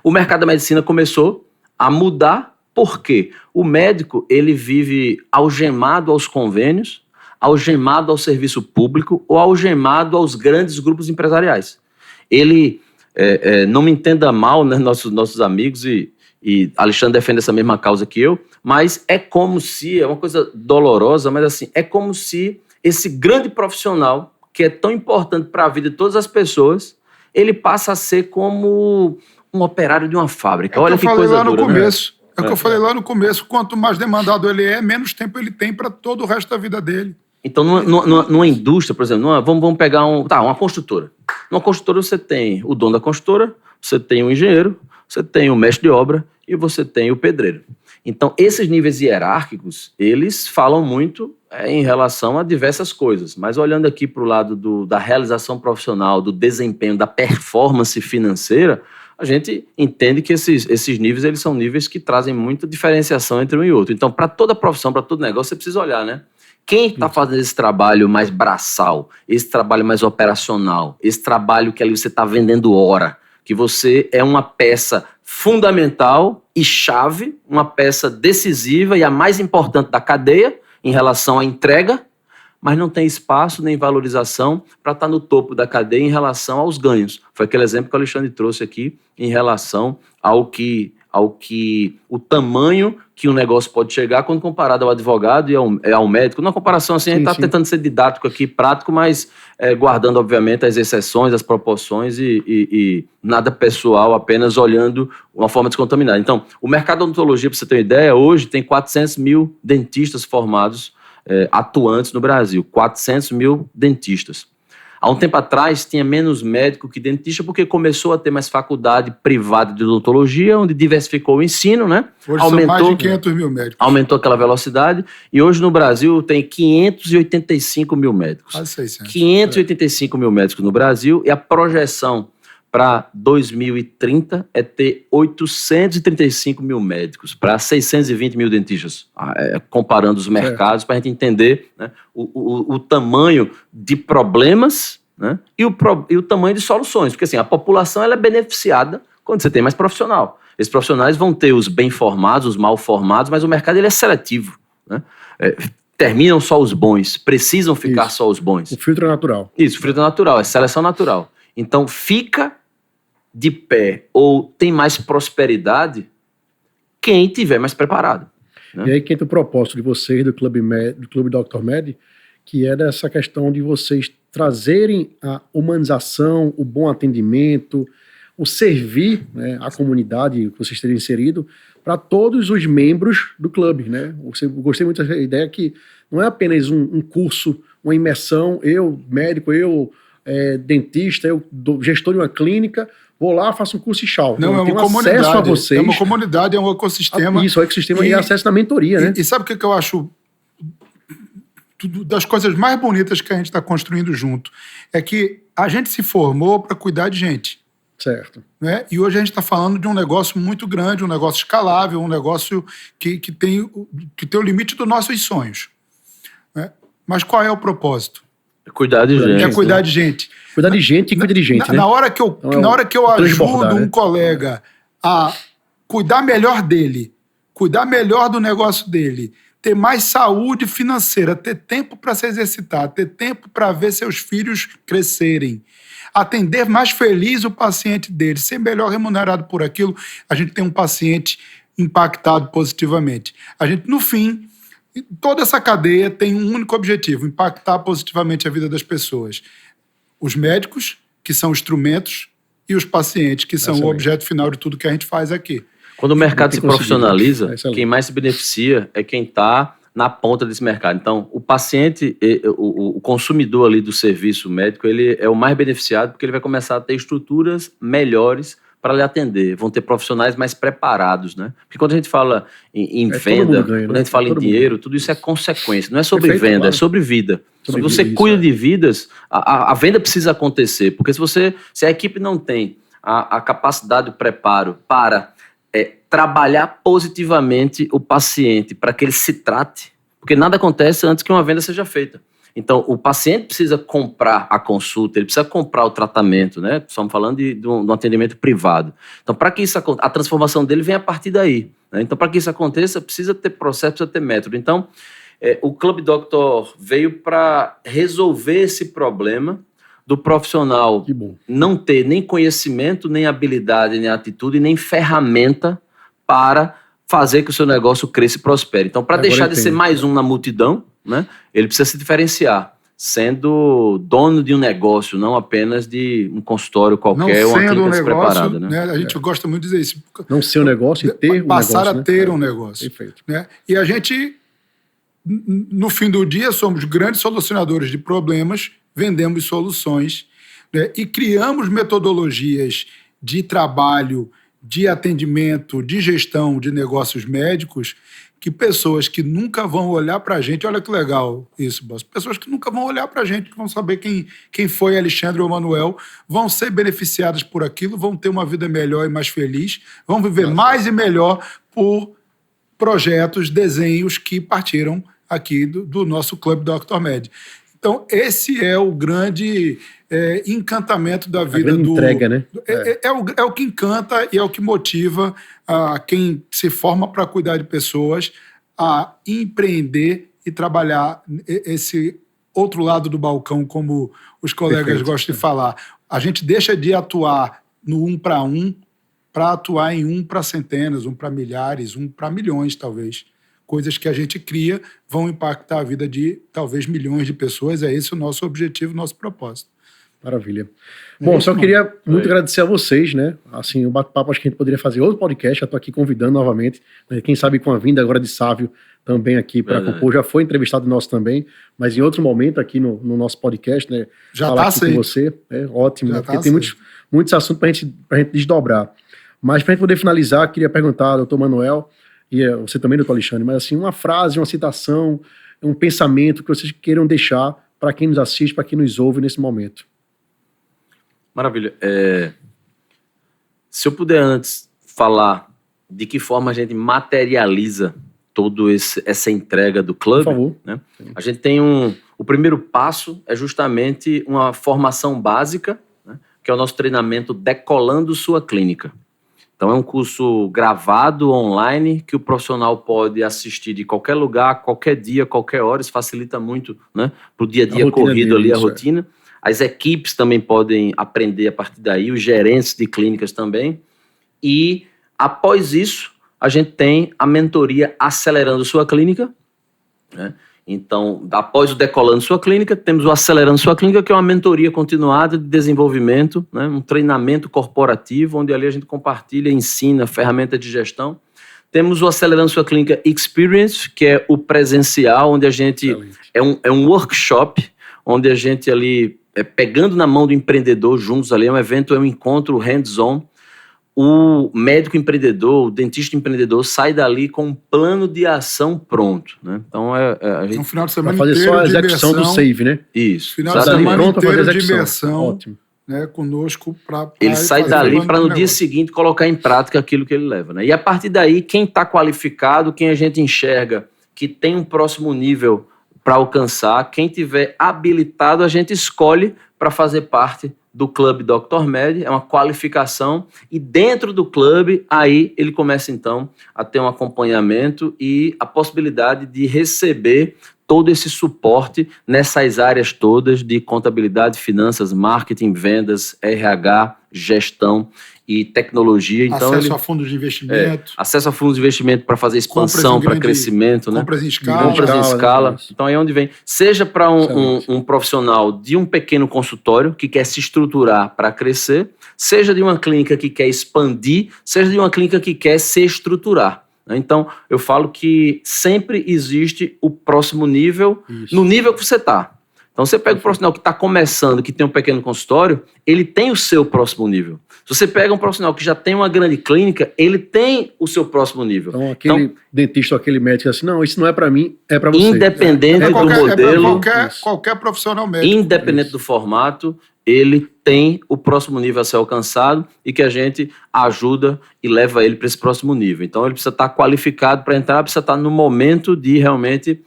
o mercado da medicina começou a mudar. Por quê? O médico, ele vive algemado aos convênios, algemado ao serviço público ou algemado aos grandes grupos empresariais. Ele, não me entenda mal, né, nossos amigos, e Alexandre defende essa mesma causa que eu, mas é como se, é uma coisa dolorosa, mas assim, é como se esse grande profissional, que é tão importante para a vida de todas as pessoas, ele passa a ser como um operário de uma fábrica. Olha que coisa dura. É o que eu falei lá no começo, quanto mais demandado ele é, menos tempo ele tem para todo o resto da vida dele. Então, numa indústria, por exemplo, vamos pegar uma construtora. Numa construtora você tem o dono da construtora, você tem o engenheiro, você tem o mestre de obra e você tem o pedreiro. Então, esses níveis hierárquicos, eles falam muito em relação a diversas coisas. Mas olhando aqui para o lado da realização profissional, do desempenho, da performance financeira, a gente entende que esses níveis eles são níveis que trazem muita diferenciação entre um e outro. Então, para toda profissão, para todo negócio, você precisa olhar, né? Quem está fazendo esse trabalho mais braçal, esse trabalho mais operacional, esse trabalho que ali você está vendendo hora, que você é uma peça fundamental e chave, uma peça decisiva e a mais importante da cadeia em relação à entrega, mas não tem espaço nem valorização para estar no topo da cadeia em relação aos ganhos. Foi aquele exemplo que o Alexandre trouxe aqui em relação ao o tamanho que um negócio pode chegar quando comparado ao advogado e ao médico. Na comparação assim, a gente está tentando ser didático aqui, prático, mas guardando, obviamente, as exceções, as proporções e nada pessoal, apenas olhando uma forma descontaminada. Então, o mercado de odontologia, para você ter uma ideia, hoje tem 400 mil dentistas formados atuantes no Brasil, 400 mil dentistas. Há um tempo atrás tinha menos médico que dentista porque começou a ter mais faculdade privada de odontologia, onde diversificou o ensino, né? Hoje são mais de 500 mil médicos. Aumentou aquela velocidade e hoje no Brasil tem 585 mil médicos. Quase 600. 585 mil médicos no Brasil e a projeção para 2030 é ter 835 mil médicos para 620 mil dentistas, comparando os mercados para a gente entender, né, o tamanho de problemas, né, e o tamanho de soluções, porque assim, a população ela é beneficiada quando você tem mais profissional. Esses profissionais vão ter os bem formados, os mal formados, mas o mercado ele é seletivo, né? Terminam só os bons, precisam ficar só os bons. O filtro é natural. Isso, o filtro é natural, é seleção natural. Então fica de pé ou tem mais prosperidade quem tiver mais preparado, né? E aí que entra o propósito de vocês, do Clube Dr. Med, que é dessa questão de vocês trazerem a humanização, o bom atendimento, o servir, né, a comunidade que vocês terem inserido para todos os membros do clube, né? Eu gostei muito dessa ideia que não é apenas um curso, uma imersão, eu, médico, eu, dentista, eu, gestor de uma clínica, vou lá, faço um curso e tchau. Não, é uma comunidade. Acesso a vocês. É uma comunidade, é um ecossistema. Isso, o ecossistema e acesso na mentoria, né? E sabe o que eu acho das coisas mais bonitas que a gente está construindo junto? É que a gente se formou para cuidar de gente. Certo. Né? E hoje a gente está falando de um negócio muito grande, um negócio escalável, um negócio que tem o limite dos nossos sonhos. Né? Mas qual é o propósito? Cuidar de gente. É cuidar de gente. Cuidar de gente e cuidar de gente, né? Na hora que eu ajudo um colega a cuidar melhor dele, cuidar melhor do negócio dele, ter mais saúde financeira, ter tempo para se exercitar, ter tempo para ver seus filhos crescerem, atender mais feliz o paciente dele, ser melhor remunerado por aquilo, a gente tem um paciente impactado positivamente. A gente, no fim, toda essa cadeia tem um único objetivo: impactar positivamente a vida das pessoas. Os médicos, que são instrumentos, e os pacientes, que são o objeto final de tudo que a gente faz aqui. Quando o mercado se profissionaliza, quem mais se beneficia é quem está na ponta desse mercado. Então, o paciente, o consumidor ali do serviço médico, ele é o mais beneficiado porque ele vai começar a ter estruturas melhores para lhe atender. Vão ter profissionais mais preparados, né? Porque quando a gente fala em venda, ganha, quando a gente fala em dinheiro, tudo isso é consequência. Não é sobre venda, é sobre vida. Se você cuida de vidas, a venda precisa acontecer. Porque se a equipe não tem a capacidade, o preparo para trabalhar positivamente o paciente, para que ele se trate, porque nada acontece antes que uma venda seja feita. Então, o paciente precisa comprar a consulta, ele precisa comprar o tratamento, né? Estamos falando de um atendimento privado. Então, para que isso aconteça, a transformação dele vem a partir daí, né? Então, para que isso aconteça, precisa ter processo, precisa ter método. Então, o Clube Doctor veio para resolver esse problema do profissional não ter nem conhecimento, nem habilidade, nem atitude, nem ferramenta para fazer que o seu negócio cresça e prospere. Então, para deixar de ser mais um na multidão, né, ele precisa se diferenciar, sendo dono de um negócio, não apenas de um consultório qualquer ou uma clínica despreparada. Né? A gente gosta muito de dizer isso. Não ser um negócio e ter um negócio. Passar a ter um negócio. Perfeito. Né? E a gente, no fim do dia, somos grandes solucionadores de problemas, vendemos soluções, né? E criamos metodologias de trabalho, de atendimento, de gestão de negócios médicos, que pessoas que nunca vão olhar para a gente, olha que legal isso, Boss, pessoas que nunca vão olhar para a gente, que vão saber quem foi Alexandre ou Manuel, vão ser beneficiadas por aquilo, vão ter uma vida melhor e mais feliz, vão viver mais e melhor por projetos, desenhos que partiram aqui do nosso Clube Dr. Med. Então, esse é o grande encantamento da vida. A grande entrega, né? É o que encanta e é o que motiva quem se forma para cuidar de pessoas a empreender e trabalhar esse outro lado do balcão, como os colegas gostam de falar. A gente deixa de atuar no 1 para 1 para atuar em 1 para centenas, 1 para milhares, 1 para milhões, talvez. Coisas que a gente cria vão impactar a vida de, talvez, milhões de pessoas. É esse o nosso objetivo, o nosso propósito. Maravilha. Bom, só queria muito agradecer a vocês, né? Assim, o bate-papo, acho que a gente poderia fazer outro podcast. Já estou aqui convidando novamente, né? Quem sabe com a vinda agora de Sávio também aqui para compor. Já foi entrevistado nosso também, mas em outro momento aqui no nosso podcast, né? Já falar está aqui com você. É ótimo, né? Porque tem muitos assuntos para a gente desdobrar. Mas para a gente poder finalizar, queria perguntar ao doutor Manuel, e você também, doutor Alexandre, mas assim, uma frase, uma citação, um pensamento que vocês queiram deixar para quem nos assiste, para quem nos ouve nesse momento. Maravilha. Se eu puder antes falar de que forma a gente materializa toda essa entrega do clube, por favor. Né? A gente tem o primeiro passo é justamente uma formação básica, né? Que é o nosso treinamento Decolando Sua Clínica. Então é um curso gravado online que o profissional pode assistir de qualquer lugar, qualquer dia, qualquer hora. Isso facilita muito, né, para o dia a dia corrido ali, a rotina. As equipes também podem aprender a partir daí, os gerentes de clínicas também. E após isso, a gente tem a mentoria Acelerando Sua Clínica, né? Então, após o Decolando Sua Clínica, temos o Acelerando Sua Clínica, que é uma mentoria continuada de desenvolvimento, né? Um treinamento corporativo, onde ali a gente compartilha, ensina ferramentas de gestão. Temos o Acelerando Sua Clínica Experience, que é o presencial, onde a gente é um workshop, onde a gente ali, pegando na mão do empreendedor juntos ali, é um evento, é um encontro hands-on. O médico empreendedor, o dentista empreendedor sai dali com um plano de ação pronto, né? Então a gente um final de semana fazer só a execução do save, né? Isso. Final de semana inteiro de execução. imersão, Ótimo. Né, conosco para ele sai dali para no dia seguinte colocar em prática aquilo que ele leva, né? E a partir daí, quem está qualificado, quem a gente enxerga que tem um próximo nível para alcançar, quem tiver habilitado, a gente escolhe para fazer parte do Clube Dr. Med, é uma qualificação, e dentro do clube, aí ele começa então a ter um acompanhamento e a possibilidade de receber todo esse suporte nessas áreas todas de contabilidade, finanças, marketing, vendas, RH, gestão e tecnologia. Então, acesso a fundos de investimento. Acesso a fundos de investimento para fazer expansão, para crescimento. Compras né? em escala. Compras em escala. Então, aí é onde vem. Seja para um profissional de um pequeno consultório que quer se estruturar para crescer, seja de uma clínica que quer expandir, seja de uma clínica que quer se estruturar. Então, eu falo que sempre existe o próximo nível, no nível que você está. Então, você pega um profissional que está começando, que tem um pequeno consultório, ele tem o seu próximo nível. Se você pega um profissional que já tem uma grande clínica, ele tem o seu próximo nível. Então, aquele dentista ou aquele médico assim, não, isso não é para mim, é para você. Independente do modelo. Qualquer profissional médico. Independente do formato, ele tem o próximo nível a ser alcançado e que a gente ajuda e leva ele para esse próximo nível. Então, ele precisa estar qualificado para entrar, precisa estar no momento de realmente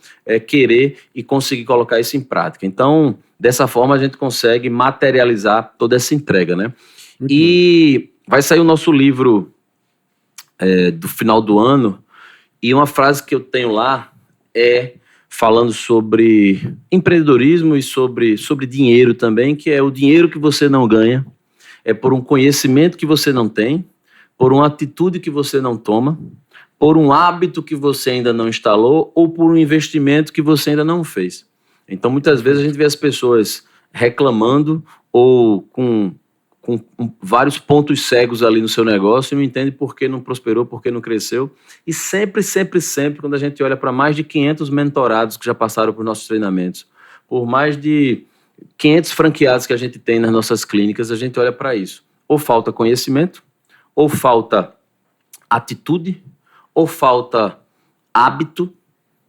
querer e conseguir colocar isso em prática. Então, dessa forma, a gente consegue materializar toda essa entrega, né? E vai sair o nosso livro do final do ano, e uma frase que eu tenho lá é falando sobre empreendedorismo e sobre dinheiro também, que é o dinheiro que você não ganha, é por um conhecimento que você não tem, por uma atitude que você não toma, por um hábito que você ainda não instalou ou por um investimento que você ainda não fez. Então, muitas vezes a gente vê as pessoas reclamando ou com vários pontos cegos ali no seu negócio e não entende por que não prosperou, por que não cresceu. E sempre, quando a gente olha para mais de 500 mentorados que já passaram por nossos treinamentos, por mais de 500 franqueados que a gente tem nas nossas clínicas, a gente olha para isso. Ou falta conhecimento, ou falta atitude, ou falta hábito,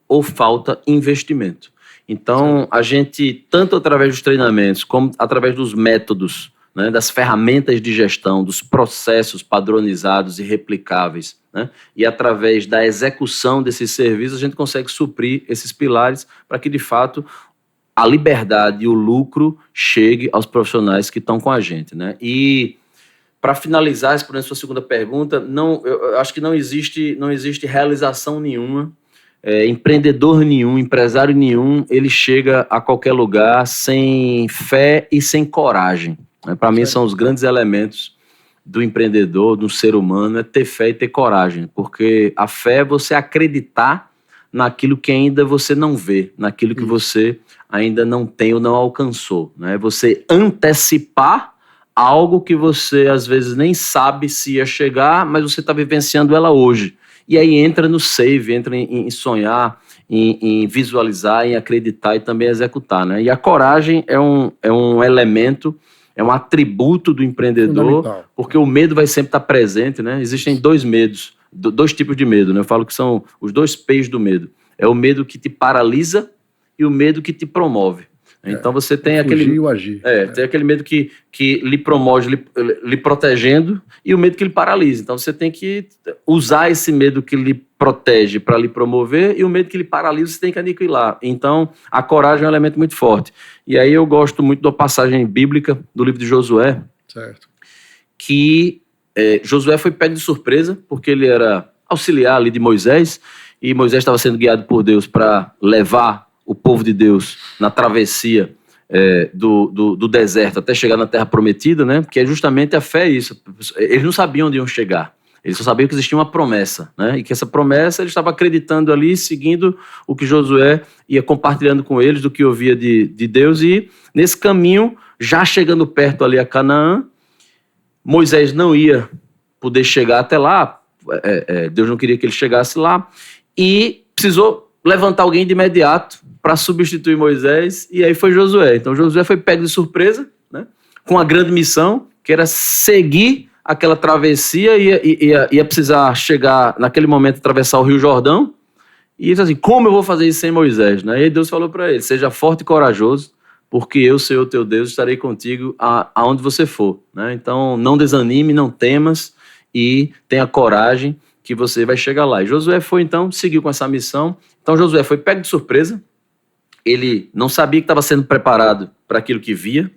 ou falta investimento. Então, a gente, tanto através dos treinamentos, como através dos métodos né, das ferramentas de gestão, dos processos padronizados e replicáveis, né, e através da execução desses serviços a gente consegue suprir esses pilares para que, de fato, a liberdade e o lucro chegue aos profissionais que estão com a gente, né? E, para finalizar, respondendo a sua segunda pergunta, eu acho que não existe realização nenhuma, empreendedor nenhum, empresário nenhum, ele chega a qualquer lugar sem fé e sem coragem. Né? Para mim, são os grandes elementos do empreendedor, do ser humano, é ter fé e ter coragem, porque a fé é você acreditar naquilo que ainda você não vê, naquilo que você ainda não tem ou não alcançou. Né? Você antecipar algo que você às vezes nem sabe se ia chegar, mas você está vivenciando ela hoje. E aí entra no save, entra em sonhar, em visualizar, em acreditar e também executar. Né? E a coragem é um elemento, é um atributo do empreendedor, porque o medo vai sempre estar presente. Né? Existem dois medos, dois tipos de medo. Né? Eu falo que são os dois P's do medo. É o medo que te paralisa e o medo que te promove. Então você tem aquele... ou agir. Tem aquele medo que lhe promove, lhe protegendo, e o medo que lhe paralisa. Então você tem que usar esse medo que lhe protege para lhe promover, e o medo que lhe paralisa você tem que aniquilar. Então a coragem é um elemento muito forte. E aí eu gosto muito da passagem bíblica do livro de Josué, certo, que Josué foi pego de surpresa, porque ele era auxiliar ali de Moisés, e Moisés estava sendo guiado por Deus para levar o povo de Deus na travessia do deserto até chegar na terra prometida, né? Que é justamente a fé isso. Eles não sabiam onde iam chegar. Eles só sabiam que existia uma promessa, né? E que essa promessa ele estava acreditando ali, seguindo o que Josué ia compartilhando com eles do que ouvia de Deus. E nesse caminho, já chegando perto ali a Canaã, Moisés não ia poder chegar até lá. Deus não queria que ele chegasse lá. E precisou levantar alguém de imediato para substituir Moisés, e aí foi Josué. Então Josué foi pego de surpresa, né, com a grande missão, que era seguir aquela travessia, ia precisar chegar, naquele momento, atravessar o Rio Jordão, e ele disse assim, como eu vou fazer isso sem Moisés? Né? E aí Deus falou para ele, seja forte e corajoso, porque eu, Senhor teu Deus, estarei contigo aonde você for. Né? Então não desanime, não temas, e tenha coragem, que você vai chegar lá. E Josué foi, então, seguiu com essa missão. Então Josué foi pego de surpresa, ele não sabia que estava sendo preparado para aquilo que via,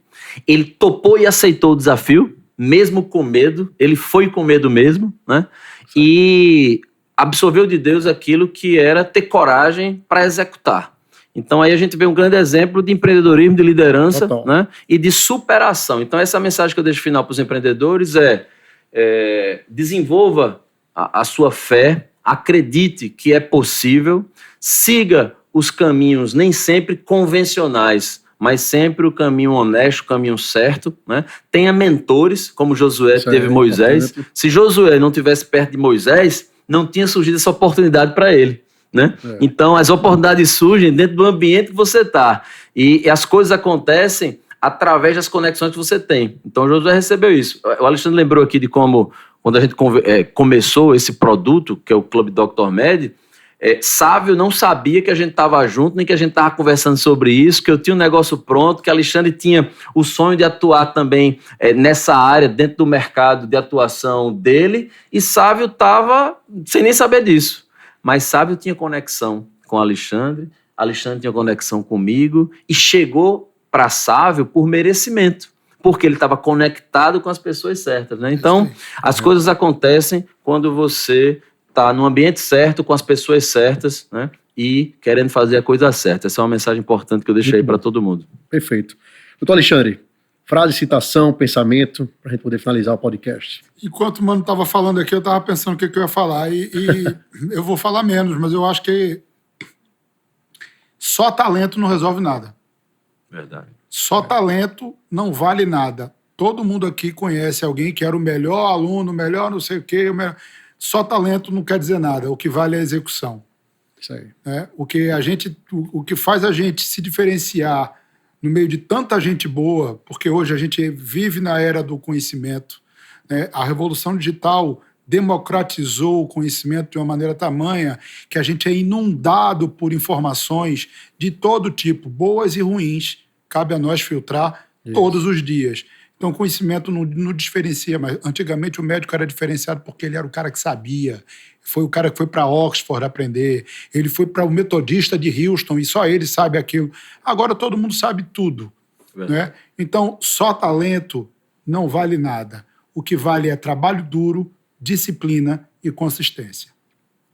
ele topou e aceitou o desafio, mesmo com medo, ele foi com medo mesmo, né? E absorveu de Deus aquilo que era ter coragem para executar. Então aí a gente vê um grande exemplo de empreendedorismo, de liderança, né? E de superação. Então essa mensagem que eu deixo final para os empreendedores desenvolva a sua fé, acredite que é possível, siga os caminhos nem sempre convencionais, mas sempre o caminho honesto, o caminho certo, né? Tenha mentores, como Josué teve Moisés. Se Josué não tivesse perto de Moisés, não tinha surgido essa oportunidade para ele, né? Então as oportunidades surgem dentro do ambiente que você está, e as coisas acontecem através das conexões que você tem. Então Josué recebeu isso. O Alexandre lembrou aqui de como, quando a gente começou esse produto, que é o Clube Dr. Med, Sávio não sabia que a gente estava junto, nem que a gente estava conversando sobre isso, que eu tinha um negócio pronto, que Alexandre tinha o sonho de atuar também nessa área, dentro do mercado de atuação dele, e Sávio estava sem nem saber disso. Mas Sávio tinha conexão com Alexandre tinha conexão comigo, e chegou para Sávio por merecimento, porque ele estava conectado com as pessoas certas, né? Então, as coisas acontecem quando você está no ambiente certo, com as pessoas certas, né? E querendo fazer a coisa certa. Essa é uma mensagem importante que eu deixei para todo mundo. Perfeito. Doutor Alexandre, frase, citação, pensamento, para a gente poder finalizar o podcast. Enquanto o mano estava falando aqui, eu estava pensando o que eu ia falar, e eu vou falar menos, mas eu acho que só talento não resolve nada. Verdade. Só talento não vale nada. Todo mundo aqui conhece alguém que era o melhor aluno, o melhor não sei o quê. Só talento não quer dizer nada. O que vale é a execução. Isso aí. O que faz a gente se diferenciar no meio de tanta gente boa, porque hoje a gente vive na era do conhecimento, né? A revolução digital democratizou o conhecimento de uma maneira tamanha que a gente é inundado por informações de todo tipo, boas e ruins. Cabe a nós filtrar todos os dias. Então, conhecimento não diferencia, mas antigamente o médico era diferenciado porque ele era o cara que sabia, foi o cara que foi para Oxford aprender, ele foi para o metodista de Houston e só ele sabe aquilo. Agora todo mundo sabe tudo. Né? Então, só talento não vale nada. O que vale é trabalho duro, disciplina e consistência.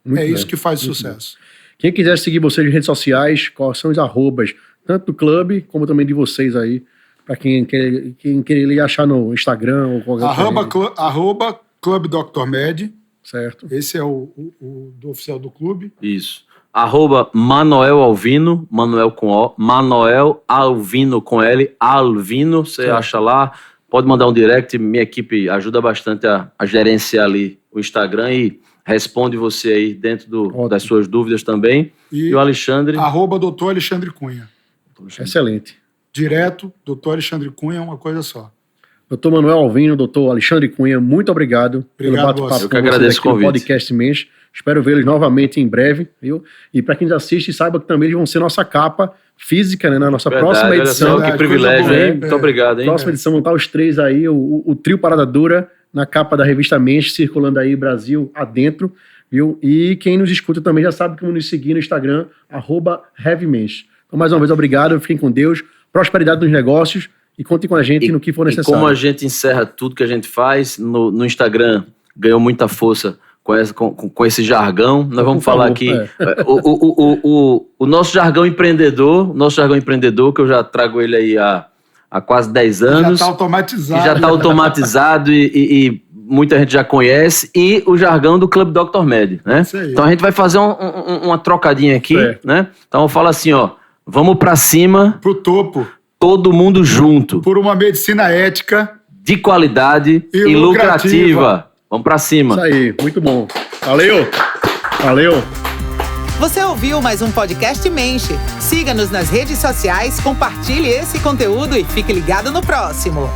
Isso que faz sucesso. Quem quiser seguir vocês nas redes sociais, quais são os arrobas, tanto do clube como também de vocês aí, para quem querer achar no Instagram ou qualquer coisa. Arroba Clube Dr. Med. Certo. Esse é o do oficial do clube. Isso. Arroba Manoel Alvino, Manoel com O, Manoel Alvino com L, Alvino, você acha lá. Pode mandar um direct, minha equipe ajuda bastante a gerenciar ali o Instagram e responde você aí dentro das suas dúvidas também. E o Alexandre? Arroba Dr. Alexandre Cunha. Excelente. Direto, Dr. Alexandre Cunha é uma coisa só. Dr. Manoel Alvino, Dr. Alexandre Cunha, muito obrigado pelo bate-papo. Eu que agradeço o convite. Podcast Mensch. Espero vê-los novamente em breve, viu? E para quem nos assiste, saiba que também eles vão ser nossa capa física, né? Na nossa próxima edição. Que privilégio, hein? Muito obrigado, hein? Próxima edição vão estar os três aí, o trio Parada Dura, na capa da revista Mensch, circulando aí Brasil adentro, viu? E quem nos escuta também já sabe como nos seguir no Instagram, @HeavyMensch. Então, mais uma vez, obrigado, fiquem com Deus, prosperidade nos negócios e contem com a gente no que for necessário. E como a gente encerra tudo que a gente faz, no Instagram ganhou muita força com esse jargão. Nós vamos falar aqui o nosso jargão empreendedor, que eu já trago ele aí há quase 10 anos. Já está automatizado. Que já está automatizado e muita gente já conhece. E o jargão do Clube Dr. Med, né? Então a gente vai fazer uma trocadinha aqui, né? Então eu falo assim, ó, vamos para cima. Pro topo. Todo mundo junto. Por uma medicina ética. De qualidade e lucrativa. Vamos pra cima. Isso aí, muito bom. Valeu! Valeu! Você ouviu mais um podcast Mensch. Siga-nos nas redes sociais, compartilhe esse conteúdo e fique ligado no próximo.